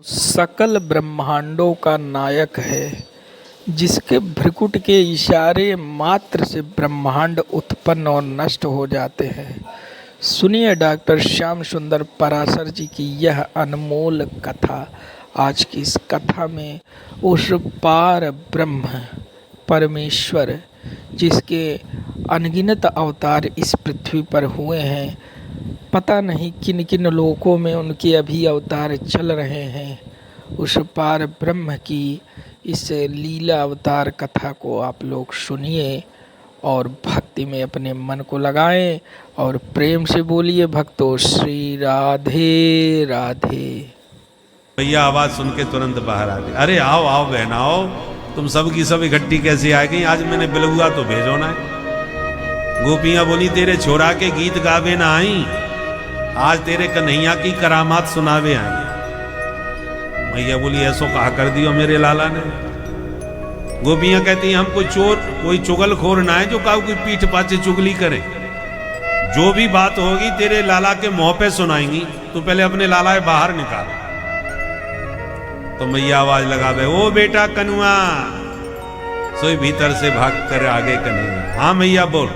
सकल ब्रह्मांडों का नायक है, जिसके भ्रिकुट के इशारे मात्र से ब्रह्मांड उत्पन्न और नष्ट हो जाते हैं। सुनिए डॉक्टर श्याम सुंदर पराशर जी की यह अनमोल कथा। आज की इस कथा में उस पार ब्रह्म परमेश्वर, जिसके अनगिनत अवतार इस पृथ्वी पर हुए हैं, पता नहीं किन किन लोकों में उनके अभी अवतार चल रहे हैं, उस पार ब्रह्म की इस लीला अवतार कथा को आप लोग सुनिए और भक्ति में अपने मन को लगाएं और प्रेम से बोलिए भक्तों, श्री राधे राधे। भैया आवाज सुन के तुरंत बाहर आ गए। अरे आओ आओ बहन आओ, तुम सब की सब इकट्ठी कैसे आ गई? आज मैंने बिलुआ तो भेजो ना। गोपियां बोली तेरे छोरा के गीत गावे ना आई, आज तेरे कन्हैया की करामात सुनावे आई। मैया बोली ऐसो कहा कर दियो मेरे लाला ने। गोपियां कहती हम कोई चोर कोई चुगलखोर ना है जो काऊ की पीठ पाछे चुगली करे। जो भी बात होगी तेरे लाला के मुंह पे सुनाएंगी, तू पहले अपने लाला के बाहर निकाल। तो मैया आवाज लगा बे, ओ बेटा कनुआ। सोई भीतर से भाग कर आगे कन्हैया, हाँ मैया बोल।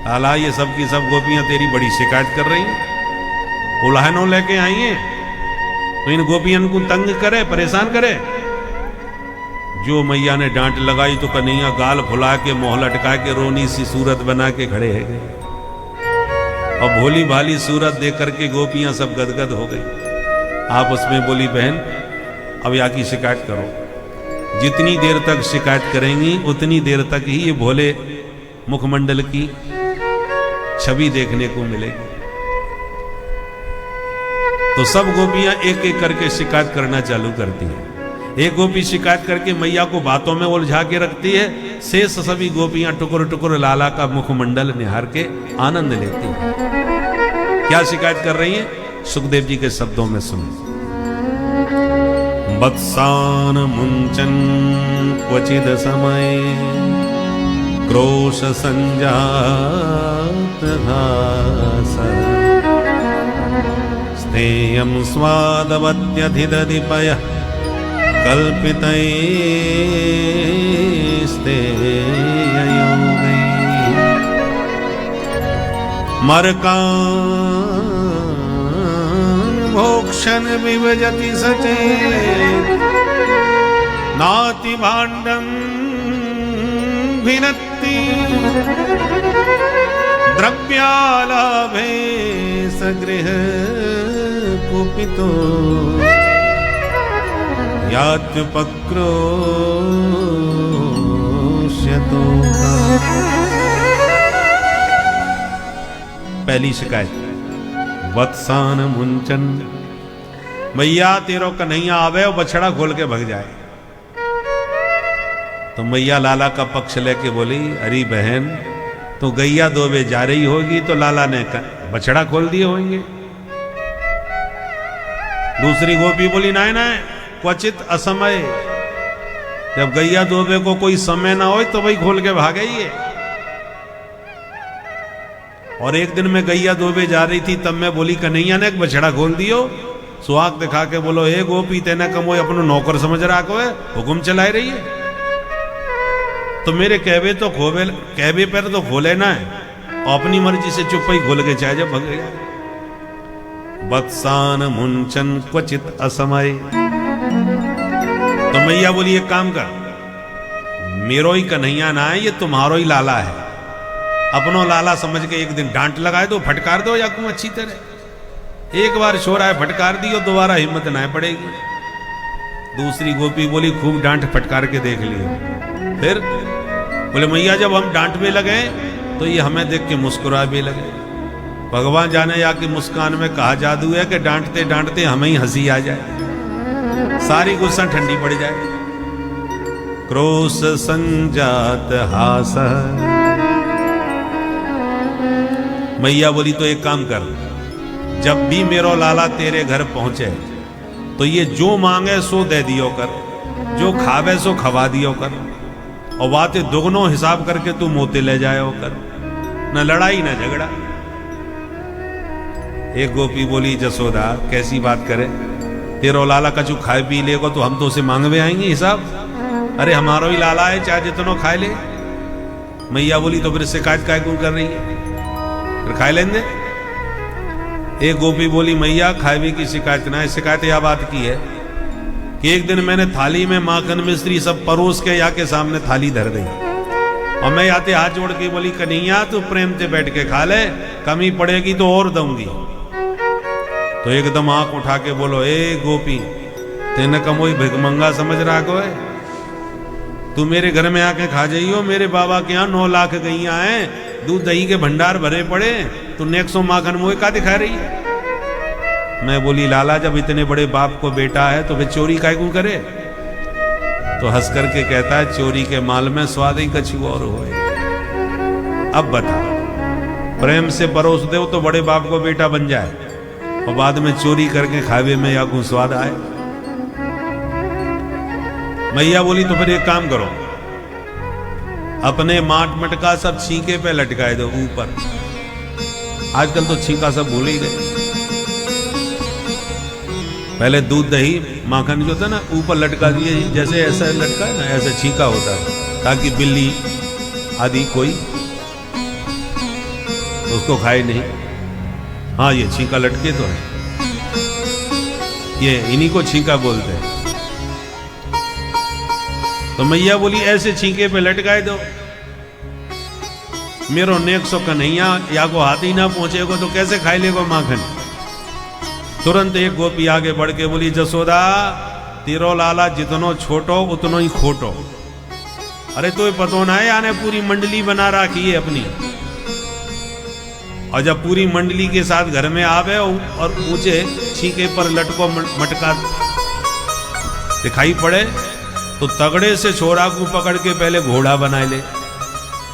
लाला ये सब की सब गोपियां तेरी बड़ी शिकायत कर रही हैं, उल्हानों लेके आई हैं, तो इन गोपियन को तंग करे परेशान करे। जो मैया ने डांट लगाई तो कन्हैया गाल फुला के मुंह लटका के रोनी सी सूरत बना के खड़े है गए। और भोली भाली सूरत देख करके गोपियां सब गदगद हो गई। आपस में बोली बहन अब यहाँ की शिकायत करो। जितनी देर तक शिकायत करेंगी उतनी देर तक ही ये भोले मुखमंडल की छवि देखने को मिलेगी। तो सब गोपियां एक एक करके शिकायत करना चालू करती हैं। एक गोपी शिकायत करके मैया को बातों में उलझा के रखती है, शेष सभी गोपियां टुकुर टुकुर लाला का मुखमंडल निहार के आनंद लेती हैं। क्या शिकायत कर रही हैं? सुखदेव जी के शब्दों में सुनो। वत्सान मुंचन क्वचिद समय क्रोश संजात हास स्तेयं स्वादवत्यधिदधिपय कल्पितैस्तेययोगै मरकान् भोक्षन् विभजति सचेत् नाति भाण्डं भिनत्ति द्रव्यालाभे सगृह कुपितो यात्युपक्रोश्यतो। पहली शिकायत, वत्सान मुंचन। मैया तेरो कन्हैया आवे और बछड़ा खोल के भग जाए। तो मैया लाला का पक्ष लेके बोली, अरे बहन तो गैया दोबे जा रही होगी तो लाला ने बछड़ा खोल दिए होंगे। दूसरी गोपी बोली नाय नाय क्वचित असमय, जब गैया दोबे को कोई समय ना हो तो भाई खोल के भागे ही। और एक दिन में गैया दोबे जा रही थी, तब मैं बोली कन्हैया ने एक बछड़ा खोल दियो। सुहाग दिखा के बोलो, हे गोपी तेने कमोय अपनो नौकर समझ रहा को है, हुक्म चलाई रही है। तो मेरे कहवे तो खोवे कहवे पर तो खोले ना है, और अपनी मर्जी से चुप ही खोल के चाहे जब भगेगा। वत्सान मुंचन क्वचित असमय। तो मैया बोली एक काम कर, मेरो ही कन्हैया ना है, ये तुम्हारो ही लाला है। अपनो लाला समझ के एक दिन डांट लगाए दो, फटकार दो या क्यों अच्छी तरह। एक बार शोर आए फटकार दियो, दोबारा हिम्मत ना पड़ेगी। दूसरी गोपी बोली खूब डांट फटकार के देख लियो। फिर बोले मैया जब हम डांट में लगे तो ये हमें देख के मुस्कुरा भी लगे। भगवान जाने या कि मुस्कान में कहा जादू है कि डांटते डांटते हमें ही हंसी आ जाए, सारी गुस्सा ठंडी पड़ जाए। क्रोश संजात हास। मैया बोली तो एक काम कर, जब भी मेरो लाला तेरे घर पहुंचे तो ये जो मांगे सो दे दियो कर, जो खावे सो खवा दियो कर, और बातें दोगुनो हिसाब करके तू मोते ले जायो कर, न लड़ाई न झगड़ा। एक गोपी बोली जसोदा कैसी बात करे, तेरो लाला कछु खाए पी लेगो तो हम तो उसे मांगवे आएंगे हिसाब। अरे हमारो ही लाला है, चाहे जितनो खाए ले। मैया बोली तो फिर शिकायत काय क्यों कर रही है, फिर खाए लेंगे। एक गोपी बोली मैया खाए की शिकायत ना है, शिकायत यह बात की है कि एक दिन मैंने थाली में माखन मिश्री सब परोस के या के सामने थाली धर दी और मैं आते हाथ जोड़ के बोली कन्हैया तू प्रेम से बैठ के खा ले, कमी पड़ेगी तो और दूंगी। तो एकदम आंख उठा के बोलो ए गोपी तेने कमोई भिगमंगा समझ रहा को है, तू मेरे घर में आके खा जाइयो। मेरे बाबा के यहाँ 9 लाख गैया हैं, दूध दही के भंडार भरे पड़े, तू नेक्सो माखन मुँह का दिखा रही है। मैं बोली लाला जब इतने बड़े बाप को बेटा है तो फिर चोरी काय क्यों करे। तो हंस करके कहता है चोरी के माल में स्वाद ही कछु और होए। अब बता प्रेम से परोस दो तो बड़े बाप को बेटा बन जाए और बाद में चोरी करके खावे में या कुछ स्वाद आए। मैया बोली तो फिर एक काम करो, अपने माट मटका सब छींके पे लटकाए दो ऊपर। आजकल तो छींका सब भूल ही गए। पहले दूध दही माखन जो था ना ऊपर लटका दिए, जैसे ऐसा लटका है ना ऐसे छींका होता है ताकि बिल्ली आदि कोई उसको खाए नहीं। हाँ ये छींका लटके तो है, ये इन्हीं को छींका बोलते हैं। तो मैया बोली ऐसे छींके पे लटकाए दो। मेरो नेक सो कन्हैया या को हाथ ही ना पहुंचेगो तो कैसे खाई लेगो माखन। तुरंत एक गोपी आगे बढ़ के बोली जसोदा तेरो लाला जितनो छोटो उतनो ही खोटो। अरे तो पतो ना है आने पूरी मंडली बना रखी है अपनी, और जब पूरी मंडली के साथ घर में आवे और ऊंचे छींके पर लटको मटका दिखाई पड़े तो तगड़े से छोरा को पकड़ के पहले घोड़ा बनाए ले,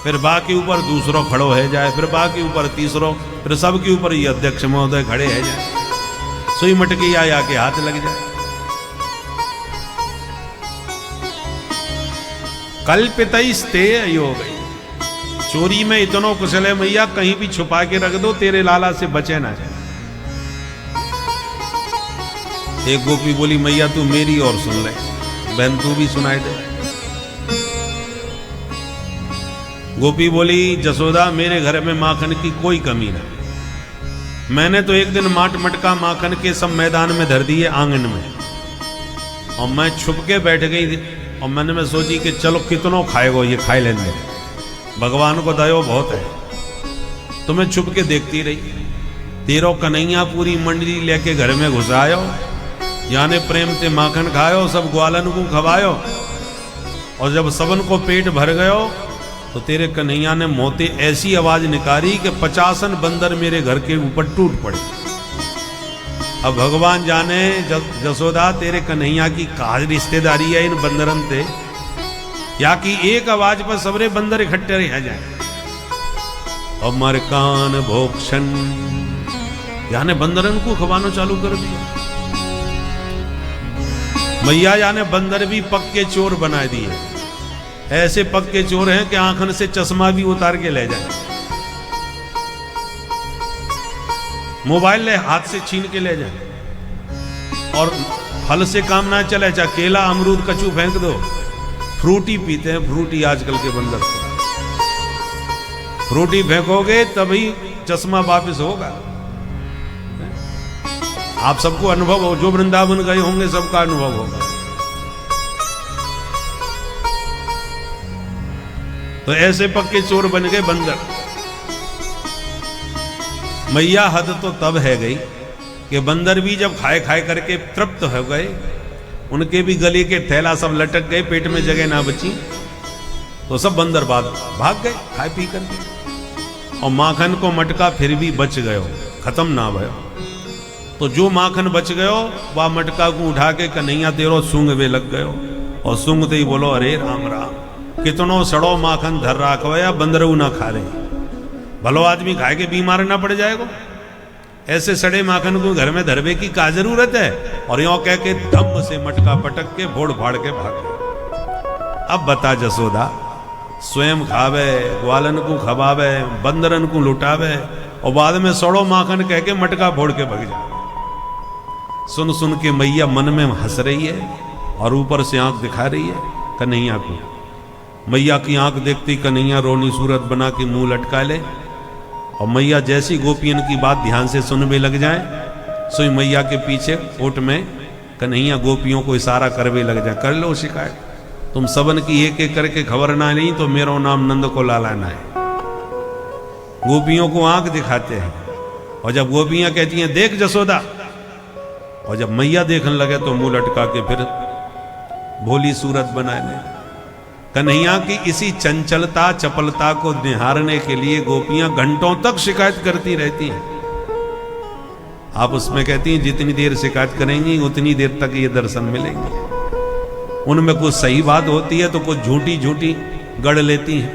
फिर बाकी ऊपर दूसरों खड़ो है जाए, फिर बाकी ऊपर तीसरों, फिर सबके ऊपर ये अध्यक्ष महोदय खड़े है जाए, सुई मटकी या के हाथ लग जाए। कल्पितैस्ते योग। चोरी में इतनो कुशल है मैया कहीं भी छुपा के रख दो तेरे लाला से बचे ना जाए। एक गोपी बोली मैया तू मेरी और सुन ले, बहन तू भी सुनाई दे। गोपी बोली जसोदा मेरे घर में माखन की कोई कमी ना, मैंने तो एक दिन माट मटका माखन के सब मैदान में धर दिए आंगन में, और मैं छुप के बैठ गई थी और मैंने में सोची कि चलो कितनों खाएगो ये खाए लेने, भगवान को दयो बहुत है। तो मैं छुप के देखती रही, तेरो कन्हैया पूरी मंडली लेके घर में घुसायो, यानी प्रेम से माखन खायो, सब ग्वालन को खवायो, और जब सबन को पेट भर गयो तो तेरे कन्हैया ने मोते ऐसी आवाज निकाली कि 50 बंदर मेरे घर के ऊपर टूट पड़े। अब भगवान जाने जसोदा तेरे कन्हैया की का रिश्तेदारी है इन बंदरन से, या कि एक आवाज पर सबरे बंदर इकट्ठे रह जाए। और मरकान भोक्षण यानी बंदरन को खवाना चालू कर दिया। मैया यानी बंदर भी पक्के चोर बना दिए, ऐसे पक्के चोर हैं कि आंखन से चश्मा भी उतार के ले जाए, मोबाइल ले हाथ से छीन के ले जाए, और फल से काम ना चले चाहे केला अमरूद कचू फेंक दो, फ्रूटी पीते हैं। फ्रूटी आजकल के बंदर फ्रूटी फेंकोगे तभी चश्मा वापस होगा। आप सबको अनुभव हो, जो वृंदावन गए होंगे सबका अनुभव होगा। तो ऐसे पक्के चोर बन गए बंदर। मैया हद तो तब है गई कि बंदर भी जब खाए खाए करके तृप्त हो गए, उनके भी गले के थैला सब लटक गए, पेट में जगह ना बची, तो सब बंदर भाग गए खाए पी करके, और माखन को मटका फिर भी बच गयो, खत्म ना भयो। तो जो माखन बच गयो वह मटका को उठा के कन्हैया तेरो सूंघ वे लग गयो, और सूंघते ही बोलो अरे राम राम, कितनो सड़ो माखन धर राखो या बंदरू ना खा रहे, भलो आदमी खाए के बीमार ना पड़ जाएगा। ऐसे सड़े माखन को घर में धरवे की क्या जरूरत है। और यो कह के धम से मटका पटक के फोड़ फाड़ के भाग गए। अब बता जसोदा, स्वयं खावे, ग्वालन को खवावे, बंदरन को लुटावे, और बाद में सड़ो माखन कह के मटका फोड़ के भग जाए। सुन सुन के मैया मन में हंस रही है और ऊपर से आंख दिखा रही है कन्हैया को। मैया की आंख देखती कन्हैया रोनी सूरत बना के मुंह लटका ले, और मैया जैसी गोपियन की बात ध्यान से सुनने लग जाए, सोई मैया के पीछे ओट में कन्हैया गोपियों को इशारा करवे लग जाए, कर लो शिकायत, तुम सबन की एक एक करके खबर ना ली तो मेरो नाम नंद को लाला ना है। गोपियों को आंख दिखाते हैं, और जब गोपियां कहती हैं देख जसोदा, और जब मैया देखने लगे तो मुंह लटका के फिर भोली सूरत बनाए ले। कन्हैया की इसी चंचलता चपलता को निहारने के लिए गोपियां घंटों तक शिकायत करती रहती हैं। आप उसमें कहती हैं जितनी देर शिकायत करेंगी उतनी देर तक ये दर्शन मिलेंगे। उनमें कुछ सही बात होती है तो कुछ झूठी झूठी गढ़ लेती हैं।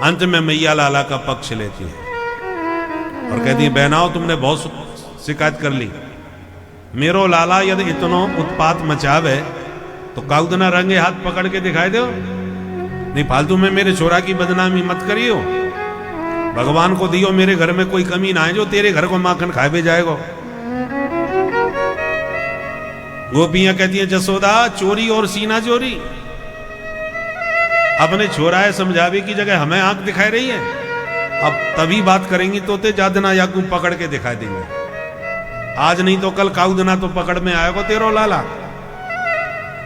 अंत में मैया लाला का पक्ष लेती है और कहती है बहनाओ तुमने बहुत शिकायत कर ली, मेरो लाला यदि इतनो उत्पात मचावे तो काउदना रंगे हाथ पकड़ के दिखाई दो, नहीं फालतू में मेरे छोरा की बदनामी मत करियो। भगवान को दियो मेरे घर में कोई कमी ना है जो तेरे घर को माखन खाए पे जाएगा। गोपियां कहती है जसोदा चोरी और सीना चोरी, अपने छोरा है समझावे की जगह हमें आंख दिखाई रही है। अब तभी बात करेंगी तो ते जादना याकू पकड़ के दिखाई देंगे, आज नहीं तो कल काउदना तो पकड़ में आएगा तेरो लाला।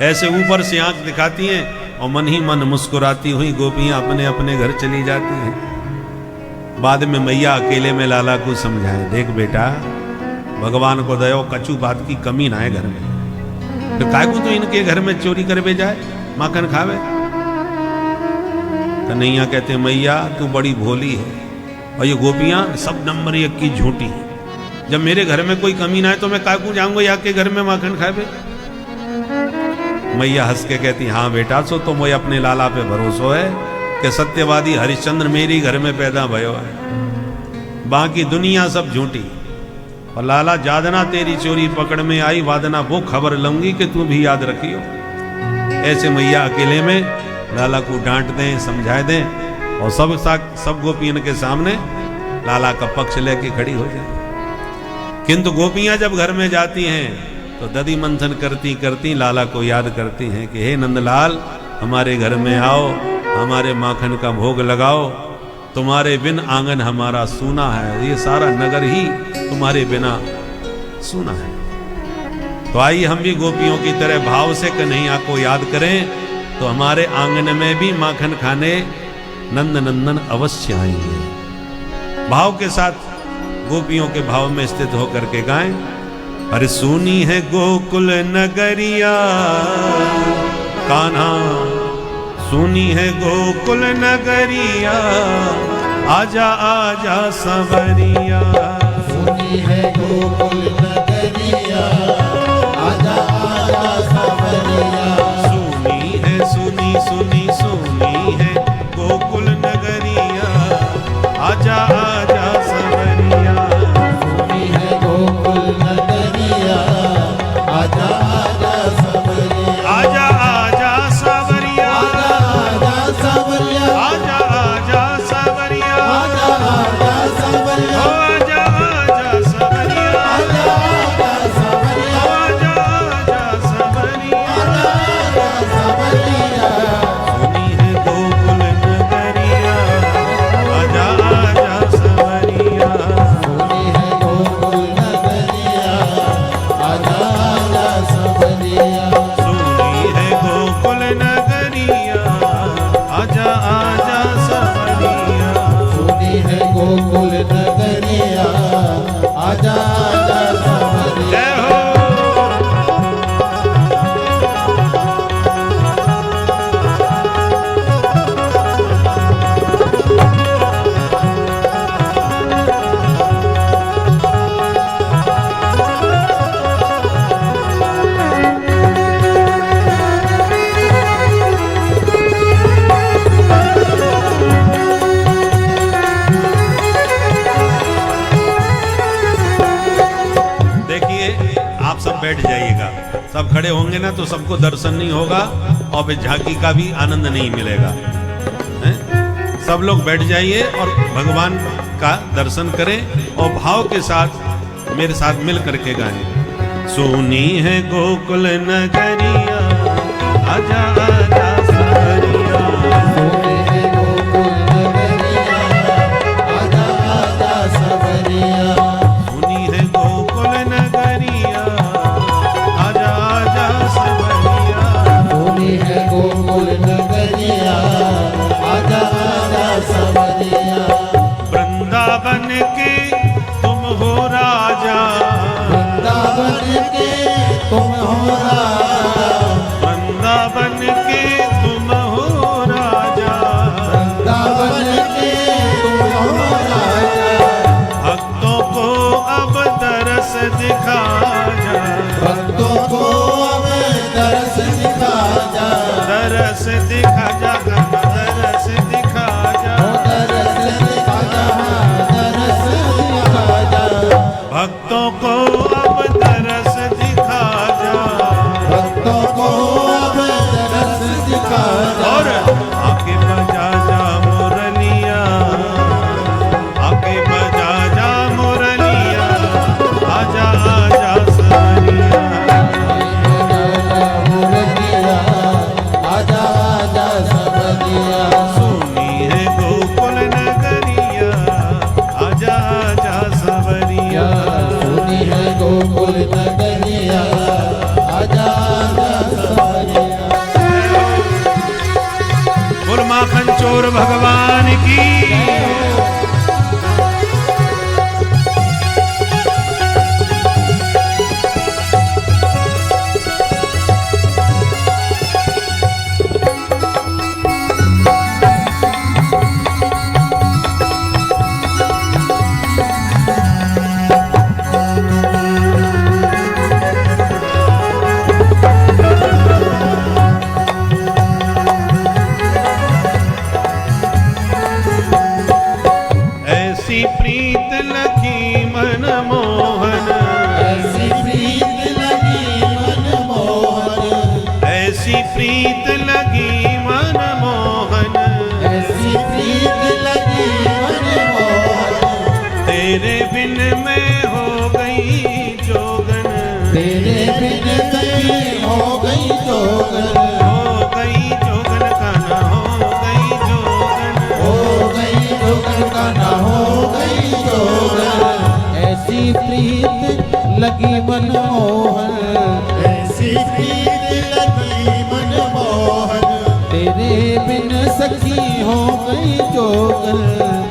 ऐसे ऊपर से आंख दिखाती हैं और मन ही मन मुस्कुराती हुई गोपियां अपने अपने घर चली जाती हैं। बाद में मैया अकेले में लाला को समझाए, देख बेटा भगवान को दयो कचू बात की कमी ना है घर में, तो काय को तो इनके घर में चोरी करवे जाए माखन खावे। कन्हैया कहते मैया तू बड़ी भोली है और ये गोपियां सब नंबर एक की झूठी है। जब मेरे घर में कोई कमी ना है तो मैं काय को जाऊंगा या के घर में माखन खावे। मैया हंस के कहती हाँ बेटा सो तो मुझे अपने लाला पे भरोसो है कि सत्यवादी हरिश्चंद्र मेरी घर में पैदा भयो है, बाकी दुनिया सब झूठी। और लाला जादना तेरी चोरी पकड़ में आई वादना वो खबर लूंगी कि तू भी याद रखियो। ऐसे मैया अकेले में लाला को डांट दें समझा दें और सब गोपियन के सामने लाला का पक्ष लेके खड़ी हो जाए। किंतु गोपियां जब घर में जाती हैं तो दधि मंथन करती करती लाला को याद करती हैं कि हे नंदलाल हमारे घर में आओ, हमारे माखन का भोग लगाओ, तुम्हारे बिन आंगन हमारा सूना है, ये सारा नगर ही तुम्हारे बिना सूना है। तो आइए हम भी गोपियों की तरह भाव से कन्हैया को याद करें तो हमारे आंगन में भी माखन खाने नंद नंदन अवश्य आएंगे। भाव के साथ गोपियों के भाव में स्थित होकर के गाएं। अरे सुनी है गोकुल नगरिया कान्हा, सुनी है गोकुल नगरिया आजा आजा सवरिया, सुनी है गोकुल नगरिया आजा आजा सवरिया, सुनी है सुनी सुनी सुनी है गोकुल नगरिया आजा आजा सवरिया, सुनी है गोकुल नगरिया आजा आजा सवरिया, आजा आजा सवरिया, आजा आजा सवरिया, आजा आजा सवरिया, आजा आजा सवरिया, आजा आजा सवरिया, आजा आजा सवरिया, आजा आजा सवरिया, आजा आजा सवरिया, सुनी है गोकुल नगरिया आजा आजा सवरिया, सुनी है गोकुल नगरिया आजा आजा सवरिया, सुनी है गोकुल नगरिया आजा आजा सवरिया। सुनी है गोकुल नगरिया आजा आजा सवरिया। जय हो। देखिए आप सब बैठ जाइएगा, सब खड़े होंगे ना तो सबको दर्शन नहीं होगा और फिर झांकी का भी आनंद नहीं मिलेगा। हैं? सब लोग बैठ जाइए और भगवान का दर्शन करें और भाव के साथ मेरे साथ मिल करके गाएं। सुनी है गोकुल नगरिया आजा आजा सवरिया सुनी है गोकुल नगरिया आजा आजा सवरिया सुनी है गोकुल नगरिया आजा आजा सवरिया सुनी है गोकुल नगरिया आजा आजा सवरिया वृंदावन के तुम हो राजा वृंदावन के तुम हो राजा वृंदावन के तुम हो राजा वृंदावन के तुम हो राजा भक्तों को अब दरस दिखा जा भक्तों को अब दरस दिखा जा दरस दिखा जा दरस दिखा जा ओ दरस दिखा जा दरस दिखा जा भक्तों को अब दरस दिखा जा भक्तों को अब दरस दिखा जा और आके बजा जा मुरलिया आके बजा जा मुरलिया आजा आजा सवरिया मुरलिया आजा आजा सवरिया सुनी है गोकुल नगरिया आजा आजा सवरिया सुनी है गोकुल नगरिया आजा आजा सवरिया बोल माखन चोर भगवान की ऐसी प्रीत लगी मन मोहन ऐसी प्रीत लगी मन मोहन ऐसी प्रीत लगी मन मोहन ऐसी प्रीत लगी मन मोहन तेरे बिन मैं हो गई जोगन तेरे बिन सखी हो गई जोगन हो गई जोगन काना हो गई जोगन हो गई जोगन का ना हो गई जोगन ऐसी प्रीत लगी मन मोहन ऐसी प्रीत लगी मन मोहन तेरे बिन सखी हो गई जोगन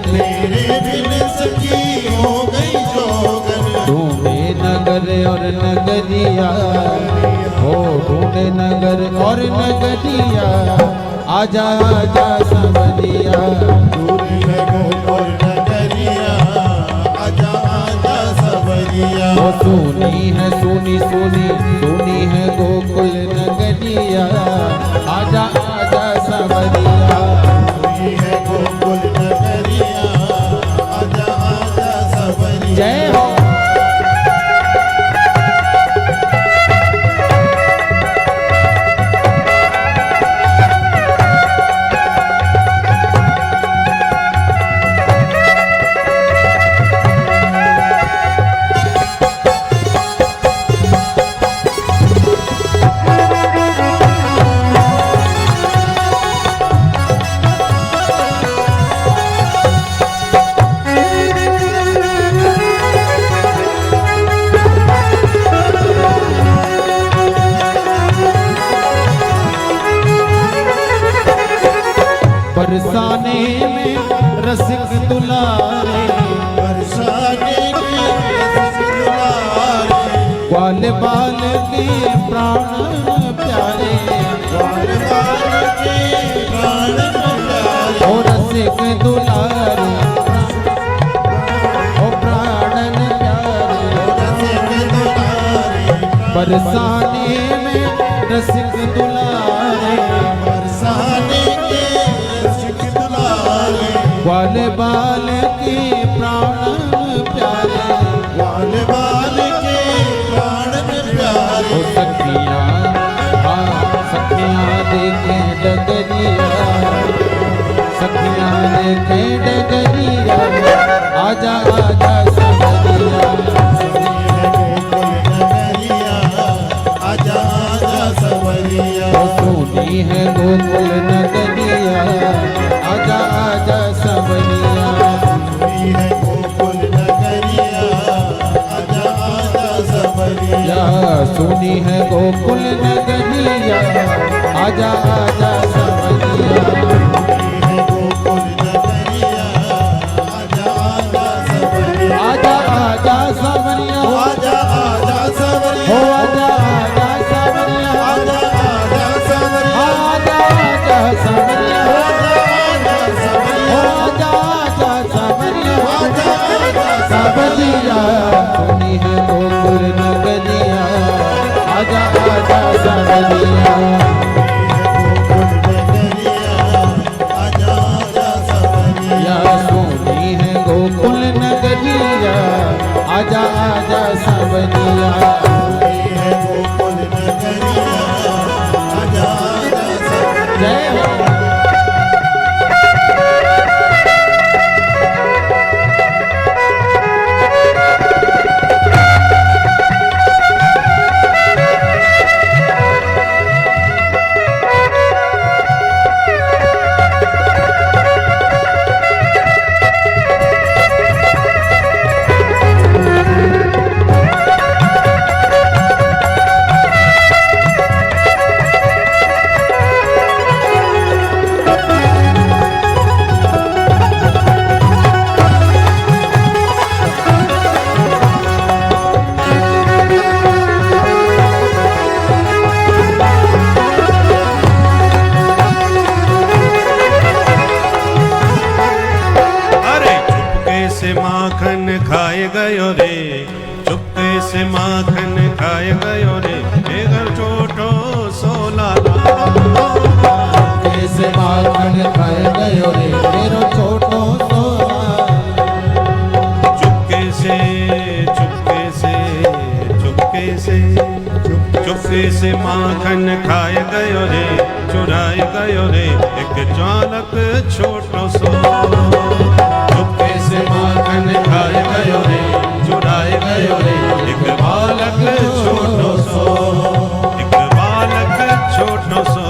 तेरे बिन सखी हो गई जोगन ढूंढे नगर और नगरिया हो ढूंढे नगर और नगरिया आजा आजा सवरिया ढूंढे नगर और नगरिया आजा आजा सवरिया ओ सुनी है सुनी सुनी सुनी है गोकुल नगरिया आजा आजा सवरिया सुनी है गोकुल नगरिया आजा आजा सवरिया जय हो बरसाने में रसिक दुलारे बरसाने में रसिक दुलारे ग्वाल बाल के प्राण प्यारे ग्वाल बाल के प्राण प्यारे ओ रसिक दुलारे ओ प्राणन प्यारे ओ रसिक दुलारे बरसाने में रसिक दुलारे बरसाने के ग्वाल बाल के प्राण प्यारे ग्वाल बाल के प्राण प्यारे ओ सखियां हाँ सखियां देखे डगरिया सखियां देखे डगरिया आजा आजा सवरिया सुनी है गोकुल नगरिया सबरिया सुनी है गोकुल नगरिया आजा आजा सबरिया सुनी है गोकुल नगरिया आजा आजा सबरिया सुनी है गोकुल नगरिया आजा आजा सबरिया आजा आजा सबरिया आजा आजा सबरिया हो आजा आजा सबरिया आजा आजा सबरिया आजा आजा सबरिया आजा आजा सबरिया आजा आजा सबरिया आजा आजा सबरिया सुनी है गोकुल नगरिया आजा आजा सबरिया गोकुल नगरिया आजा आजा सबरिया है गोकुल नगरिया आजा आजा सबरिया माखन खाए गयो रे चुपके से माखन खाए गयो रे बेगर छोटो सोला से माखन खाए गयो रे मेरो छोटो सोला चुपके से चुपके से चुपके से चुपके से माखन खाए गयो रे चुराए गयो रे एक चालक छोटो सो माखन खाए गयो रे चुराए गयो रे एक बालक छोटो सो एक बालक छोटो सो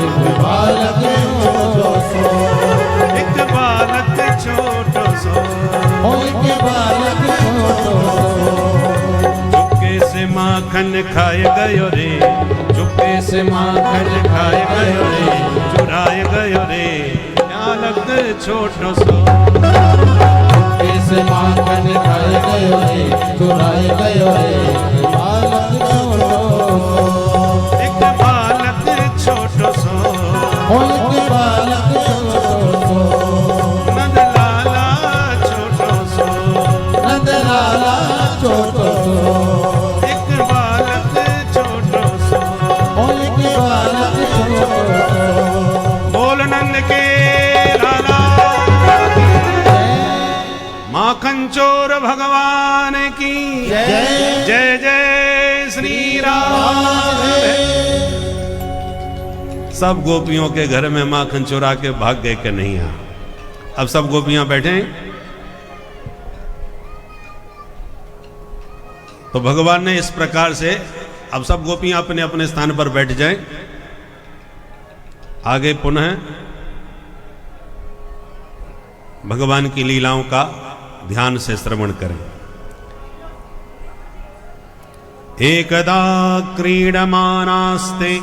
एक बालक छोटो सो एक बालक छोटो सो एक बालक छोटो सो चुपके से माखन खाए गयो रे चुपके से माखन खाए गयो रे चुराए गयो रे बालक छोटो सो से माखन खाए गयो रे चुराए गयो रे बालक छोटो सो एक बालक छोटो सो एक बालक छोटो सो नंद लाला छोटो सो नंद लाला छोटो सो एक बालक छोटो सो एक बालक छोटो सो बोल नंद के लाला माखन चोर भगवान की जय जय श्री राम। सब गोपियों के घर में माखन चुरा के भाग गए कि नहीं आ। अब सब गोपियां बैठे तो भगवान ने इस प्रकार से अब सब गोपियां अपने अपने स्थान पर बैठ जाएं। आगे पुनः भगवान की लीलाओं का ध्यान से श्रवण करें। एकदा क्रीडमानास्ते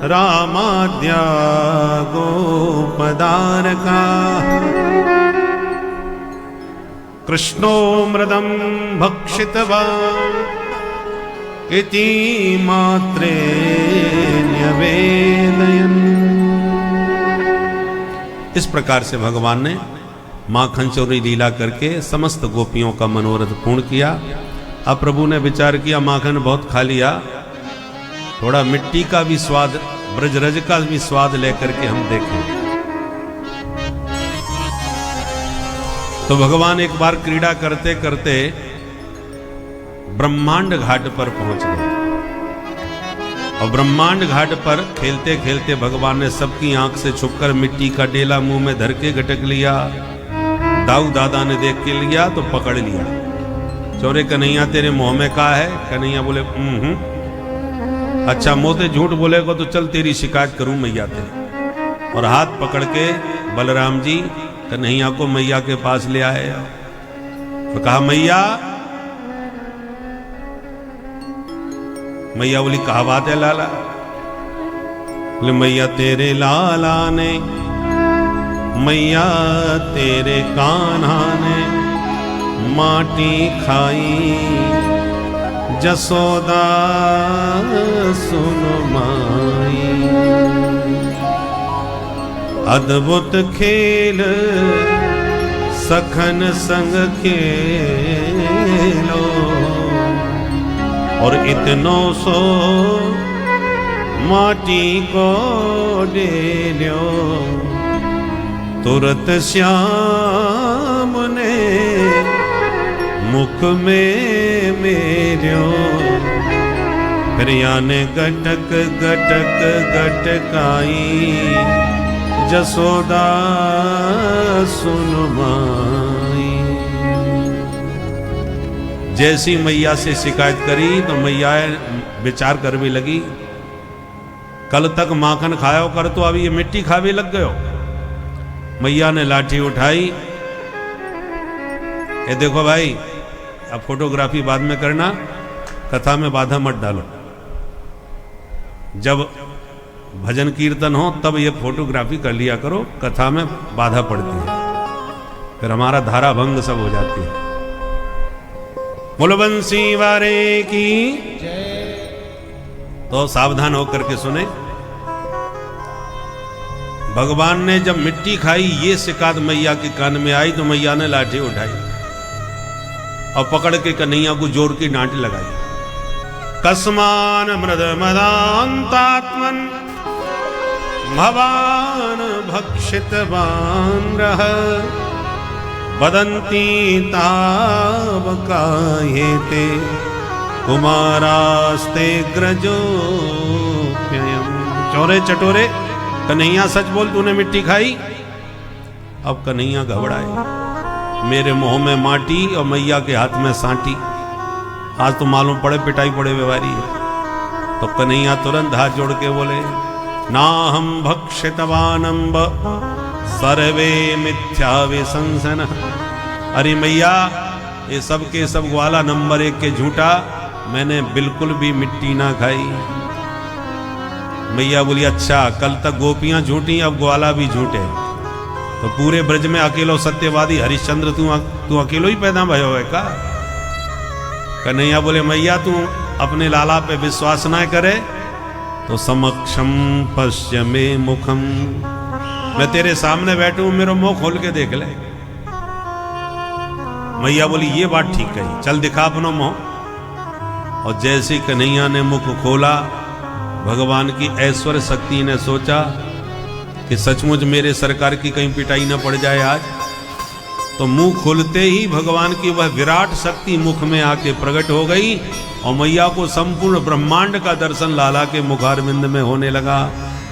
रामाद्या गोपदारका कृष्णो मृदं भक्षितवान् इति मात्रे न्यवेदयन्। इस प्रकार से भगवान ने माखन चोरी लीला करके समस्त गोपियों का मनोरथ पूर्ण किया। अब प्रभु ने विचार किया माखन बहुत खा लिया, थोड़ा मिट्टी का भी स्वाद, ब्रजरज का भी स्वाद लेकर के हम देखें। तो भगवान एक बार क्रीड़ा करते करते ब्रह्मांड घाट पर पहुंच गए और ब्रह्मांड घाट पर खेलते खेलते भगवान ने सबकी आंख से छुपकर मिट्टी का डेला मुंह में धर के गटक लिया। दाऊ दादा ने देख के लिया तो पकड़ लिया। चोरे कन्हैया तेरे मुंह में का है? कन्हैया बोले अच्छा मोते झूठ बोलेगा तो चल तेरी शिकायत करूं मैया तेरी। और हाथ पकड़ के बलराम जी कन्हैया को मैया के पास ले आए और कहा मैया, मैया बोली कहा बात है लाला? बोले मैया तेरे लाला ने, मैया तेरे कान्हा ने माटी खाई, जसोदा सुन माई। अद्भुत खेल सखन संग खेलो, और इतनो सो माटी को डेल्यो। तुरत श्याम ने मुख में मेर्यो, फिर याने गटक गटक गटकाई, जसोदा सुन माई। जैसी मैया से शिकायत करी तो मैया विचार कर भी लगी, कल तक माखन खाया कर तो अभी ये मिट्टी खा भी लग गयो। मैया ने लाठी उठाई, ये देखो भाई अब फोटोग्राफी बाद में करना, कथा में बाधा मत डालो। जब भजन कीर्तन हो तब ये फोटोग्राफी कर लिया करो, कथा में बाधा पड़ती है, फिर हमारा धारा भंग सब हो जाती है। बोलो बंसी वारे की। तो सावधान होकर के सुने, भगवान ने जब मिट्टी खाई ये शिकायत मैया के कान में आई तो मैया ने लाठी उठाई और पकड़ के कन्हैया को जोर की डांट लगाई। कस्मान मृद मदांतात्मन भवान भक्षितवान रह, वदन्ति तावकायेते कुमारास्ते ग्रजोप्ययम्। चोरे चटोरे कन्हैया सच बोल, तूने मिट्टी खाई? अब कन्हैया घबराए, मेरे मुंह में माटी और मैया के हाथ में सांटी, आज तो मालूम पड़े पिटाई पड़े व्यवहारी है। तो कन्हैया तुरंत हाथ जोड़ के बोले, ना हम भक्षितवानंब सर्वे मिथ्या विशंसन। अरे मैया ये सब के सब ग्वाला नंबर 1 के झूठा, मैंने बिल्कुल भी मिट्टी ना खाई। मैया बोली अच्छा, कल तक गोपियां झूठी अब ग्वाला भी झूठे, तो पूरे ब्रज में अकेलो सत्यवादी हरिश्चंद्र तू अकेलो ही पैदा भयो है का? कन्हैया बोले मैया तू अपने लाला पे विश्वास ना करे तो समक्षम पश्य में मुखम, मैं तेरे सामने बैठू, मेरा मुंह खोल के देख ले। मैया बोली ये बात ठीक कही, चल दिखा अपना मुंह। और जैसे कन्हैया ने मुख खोला, भगवान की ऐश्वर्य शक्ति ने सोचा कि सचमुच मेरे सरकार की कहीं पिटाई न पड़ जाए आज। तो मुंह खोलते ही भगवान की वह विराट शक्ति मुख में आके प्रकट हो गई और मैया को संपूर्ण ब्रह्मांड का दर्शन लाला के मुखारविंद में होने लगा।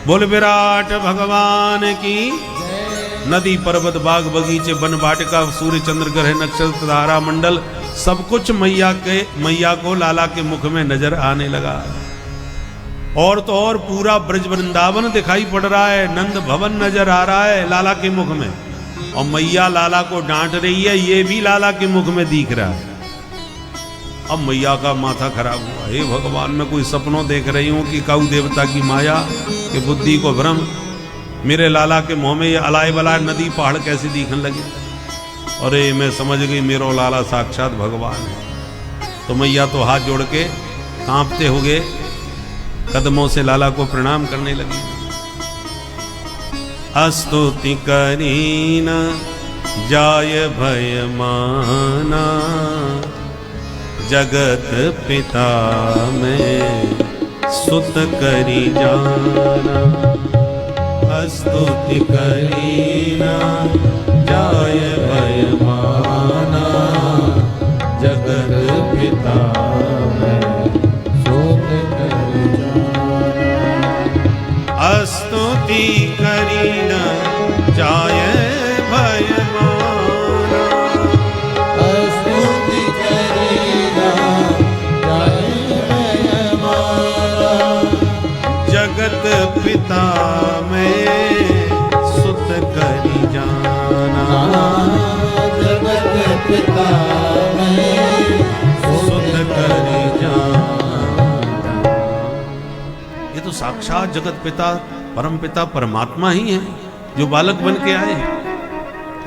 बोल विराट भगवान की। नदी पर्वत बाग बगीचे वन वाटिका सूर्य चंद्र ग्रह नक्षत्र तारा मंडल सब कुछ मैया को लाला के मुख में नजर आने लगा। और तो और पूरा ब्रज वृंदावन दिखाई पड़ रहा है, नंद भवन नजर आ रहा है लाला के मुख में, और मैया लाला को डांट रही है, ये भी लाला के मुख में दिख रहा है। अब मैया का माथा खराब हुआ, हे भगवान मैं कोई सपनों देख रही हूं कि काऊ देवता की माया कि बुद्धि को भ्रम, मेरे लाला के मुंह में ये अलाय बलाय नदी पहाड़ कैसे दिखने लगे। अरे मैं समझ गई मेरो लाला साक्षात भगवान है। तो मैया तो हाथ जोड़ के कांपते हुए कदमों से लाला को प्रणाम करने लगी। स्तुति करीन जाय भय माना, जगत पिता में सुत करी जाना। स्तुति करीन जाय भय माना, जगत पिता में सुत करी जाना। स्तुति करीन जाय भय माना, स्तुति करीना जाय भय माना, जगत पिता में सुत करी जाना, जगत पिता में सुत करी जाना। ये तो साक्षात जगत पिता परम पिता परमात्मा ही है जो बालक बन के आए।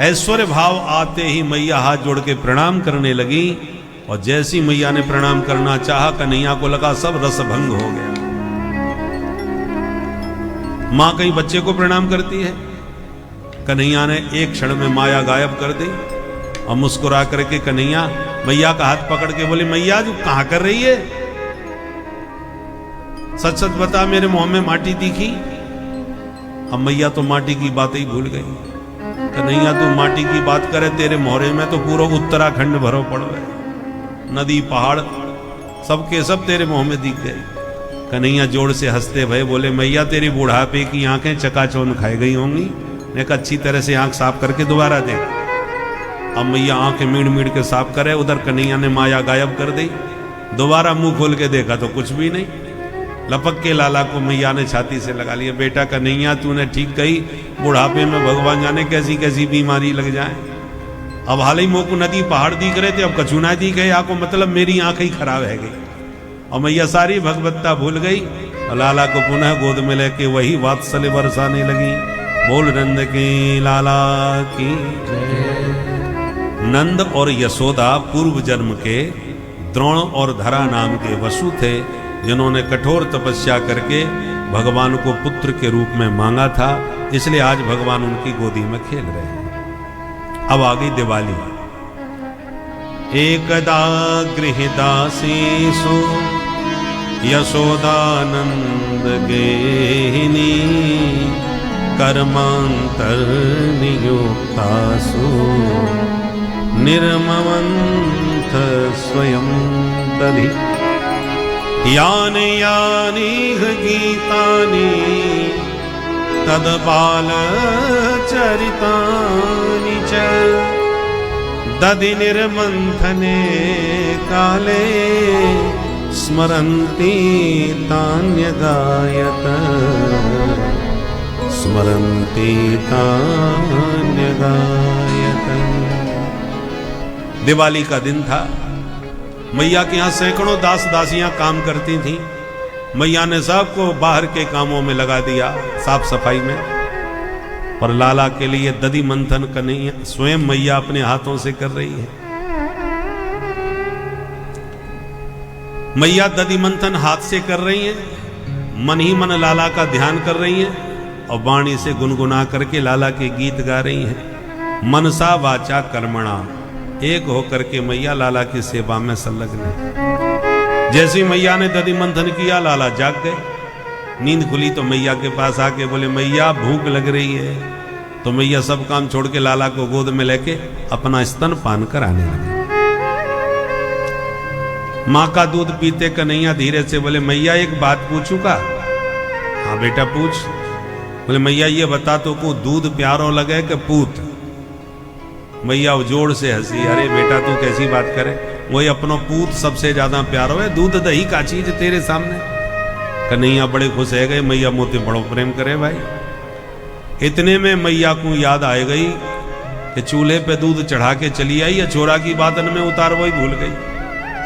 ऐश्वर्य भाव आते ही मैया हाथ जोड़ के प्रणाम करने लगी और जैसी मैया ने प्रणाम करना चाहा कन्हैया को लगा सब रस भंग हो गया। मां कहीं बच्चे को प्रणाम करती है, कन्हैया ने एक क्षण में माया गायब कर दी और मुस्कुरा करके कन्हैया मैया का हाथ पकड़ के बोले, मैया तू कहां कर रही है? सच सच बता, मेरे मुंह में माटी दिखी? अब मैया तो माटी की बात ही भूल गई। कन्हैया तू माटी की बात करे, तेरे मोहरे में तो पूरा उत्तराखंड भरो पड़ गए, नदी पहाड़ सबके सब तेरे मुंह में दिख गए। कन्हैया जोर से हंसते भये बोले, मैया तेरी बुढ़ापे की आंखें चकाचौंध खाई गई होंगी, एक अच्छी तरह से आंख साफ करके दोबारा देख। अब मैया आंखें मीड़ मीड़ के साफ करे, उधर कन्हैया ने माया गायब कर दी। दोबारा मुंह खोल के देखा तो कुछ भी नहीं। लपक के लाला को मैया ने छाती से लगा लिया, बेटा कन्हैया तूने ठीक कही, बुढ़ापे में भगवान जाने कैसी कैसी बीमारी लग जाए। अब हाल ही मुंह को नदी पहाड़ दिख रहे थे, अब कछु ना दिख गए आपको, मतलब मेरी आंख ही खराब है गई। और मैया सारी भगवत्ता भूल गई और लाला को पुनः गोद में लेके वही वात्सल्य बरसाने लगी। बोल नंद की लाला की जय। नंद और यशोदा पूर्व जन्म के द्रोण और धरा नाम के वसु थे, जिन्होंने कठोर तपस्या करके भगवान को पुत्र के रूप में मांगा था, इसलिए आज भगवान उनकी गोदी में खेल रहे हैं। अब आ गई दिवाली। एकदा गृहदासीसु यशोदानंद गेहिनी कर्मांतर नियुक्तासु निर्ममंथ स्वयं दधि यानि यानि गीतानि तदबाल चरितानि च दधि निर्मंथने काले स्मरन्ति तान्यगायत स्मरन्ति तान्यगायत। दिवाली का दिन था। मैया के यहाँ सैकड़ों दास दासियां काम करती थीं। मैया ने सबको बाहर के कामों में लगा दिया, साफ सफाई में, पर लाला के लिए दधि मंथन कन्हैया स्वयं मैया अपने हाथों से कर रही है। मैया दधि मंथन हाथ से कर रही हैं, मन ही मन लाला का ध्यान कर रही हैं और वाणी से गुनगुना करके लाला के गीत गा रही हैं। मनसा वाचा कर्मणा एक होकर के मैया लाला की सेवा में संलग्न है। जैसी मैया ने दधि मंथन किया, लाला जाग गए। नींद खुली तो मैया के पास आके बोले, मैया भूख लग रही है। तो मैया सब काम छोड़ के लाला को गोद में लेके अपना स्तन पान कराने लगे। माँ का दूध पीते कन्हैया धीरे से बोले, मैया एक बात पूछूं का? हाँ बेटा पूछ। बोले, मैया ये बता तो को दूध प्यारो लगे कि पूत? मैया जोर से हंसी, अरे बेटा तू कैसी बात करे, वही अपनो पूत सबसे ज्यादा प्यारो है, दूध दही का चीज तेरे सामने। कन्हैया बड़े खुश है गए, मैया मोते बड़ो प्रेम करे भाई। इतने में मैया को याद आ गई कि चूल्हे पे दूध चढ़ा के चली आई, या छोरा की बातन में उतार वही भूल गई।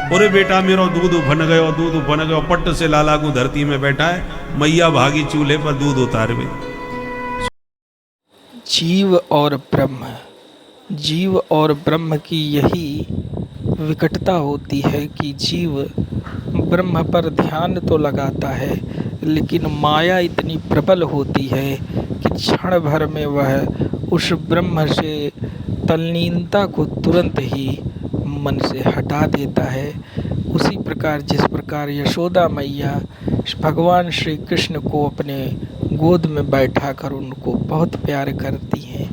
अरे बेटा मेरा दूध उफन गयो, दूध उफन गयो। पट्ट से लाला को धरती में बैठा है, मैया भागी चूल्हे पर दूध उतार गई। जीव और ब्रह्म, जीव और ब्रह्म की यही विकटता होती है कि जीव ब्रह्म पर ध्यान तो लगाता है, लेकिन माया इतनी प्रबल होती है कि क्षण भर में वह उस ब्रह्म से तल्लीनता को तुरंत ही मन से हटा देता है। उसी प्रकार जिस प्रकार यशोदा मैया भगवान श्री कृष्ण को अपने गोद में बैठाकर उनको बहुत प्यार करती हैं,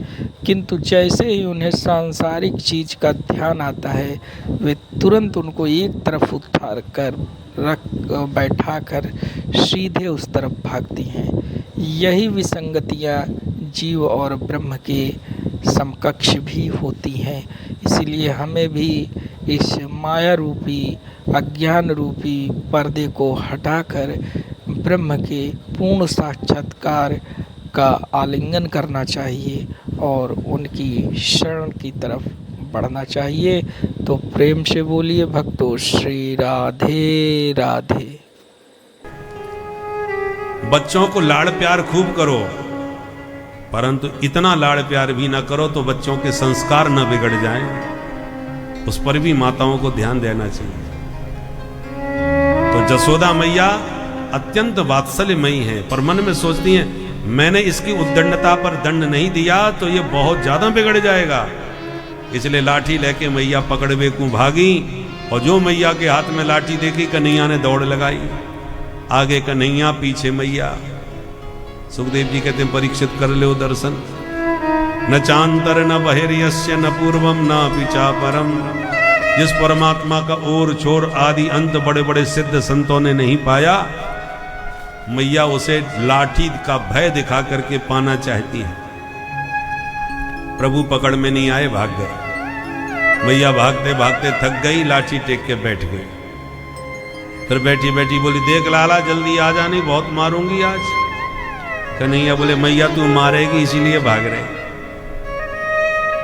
किंतु जैसे ही उन्हें सांसारिक चीज़ का ध्यान आता है, वे तुरंत उनको एक तरफ उतार कर बैठाकर सीधे उस तरफ भागती हैं। यही विसंगतियाँ जीव और ब्रह्म के समकक्ष भी होती हैं। इसलिए हमें भी इस माया रूपी अज्ञान रूपी पर्दे को हटाकर ब्रह्म के पूर्ण साक्षात्कार का आलिंगन करना चाहिए और उनकी शरण की तरफ बढ़ना चाहिए। तो प्रेम से बोलिए भक्तों, श्री राधे राधे। बच्चों को लाड़ प्यार खूब करो, परंतु इतना लाड़ प्यार भी ना करो तो बच्चों के संस्कार न बिगड़ जाएं। उस पर भी माताओं को ध्यान देना चाहिए। तो जसोदा मैया अत्यंत वात्सल्यमयी है, पर मन में सोचती हैं मैंने इसकी उद्दंडता पर दंड नहीं दिया तो ये बहुत ज्यादा बिगड़ जाएगा। इसलिए लाठी लेके मैया पकड़वे को भागी, और जो मैया के हाथ में लाठी देखी कन्हैया ने दौड़ लगाई। आगे कन्हैया, पीछे मैया। सुखदेव जी कहते हैं परीक्षित कर लो दर्शन। न चांतर न बहिर्यस्य न पूर्वम न पिचा परम। जिस परमात्मा का ओर छोर आदि अंत बड़े बड़े सिद्ध संतों ने नहीं पाया, मैया उसे लाठी का भय दिखा करके पाना चाहती है। प्रभु पकड़ में नहीं आए, भाग गए। मैया भागते भागते थक गई, लाठी टेक के बैठ गई। फिर बैठी बैठी बोली देख लाला जल्दी आ जा, नहीं बहुत मारूंगी आज। कन्हैया बोले मैया तू मारेगी इसीलिए भाग रहे।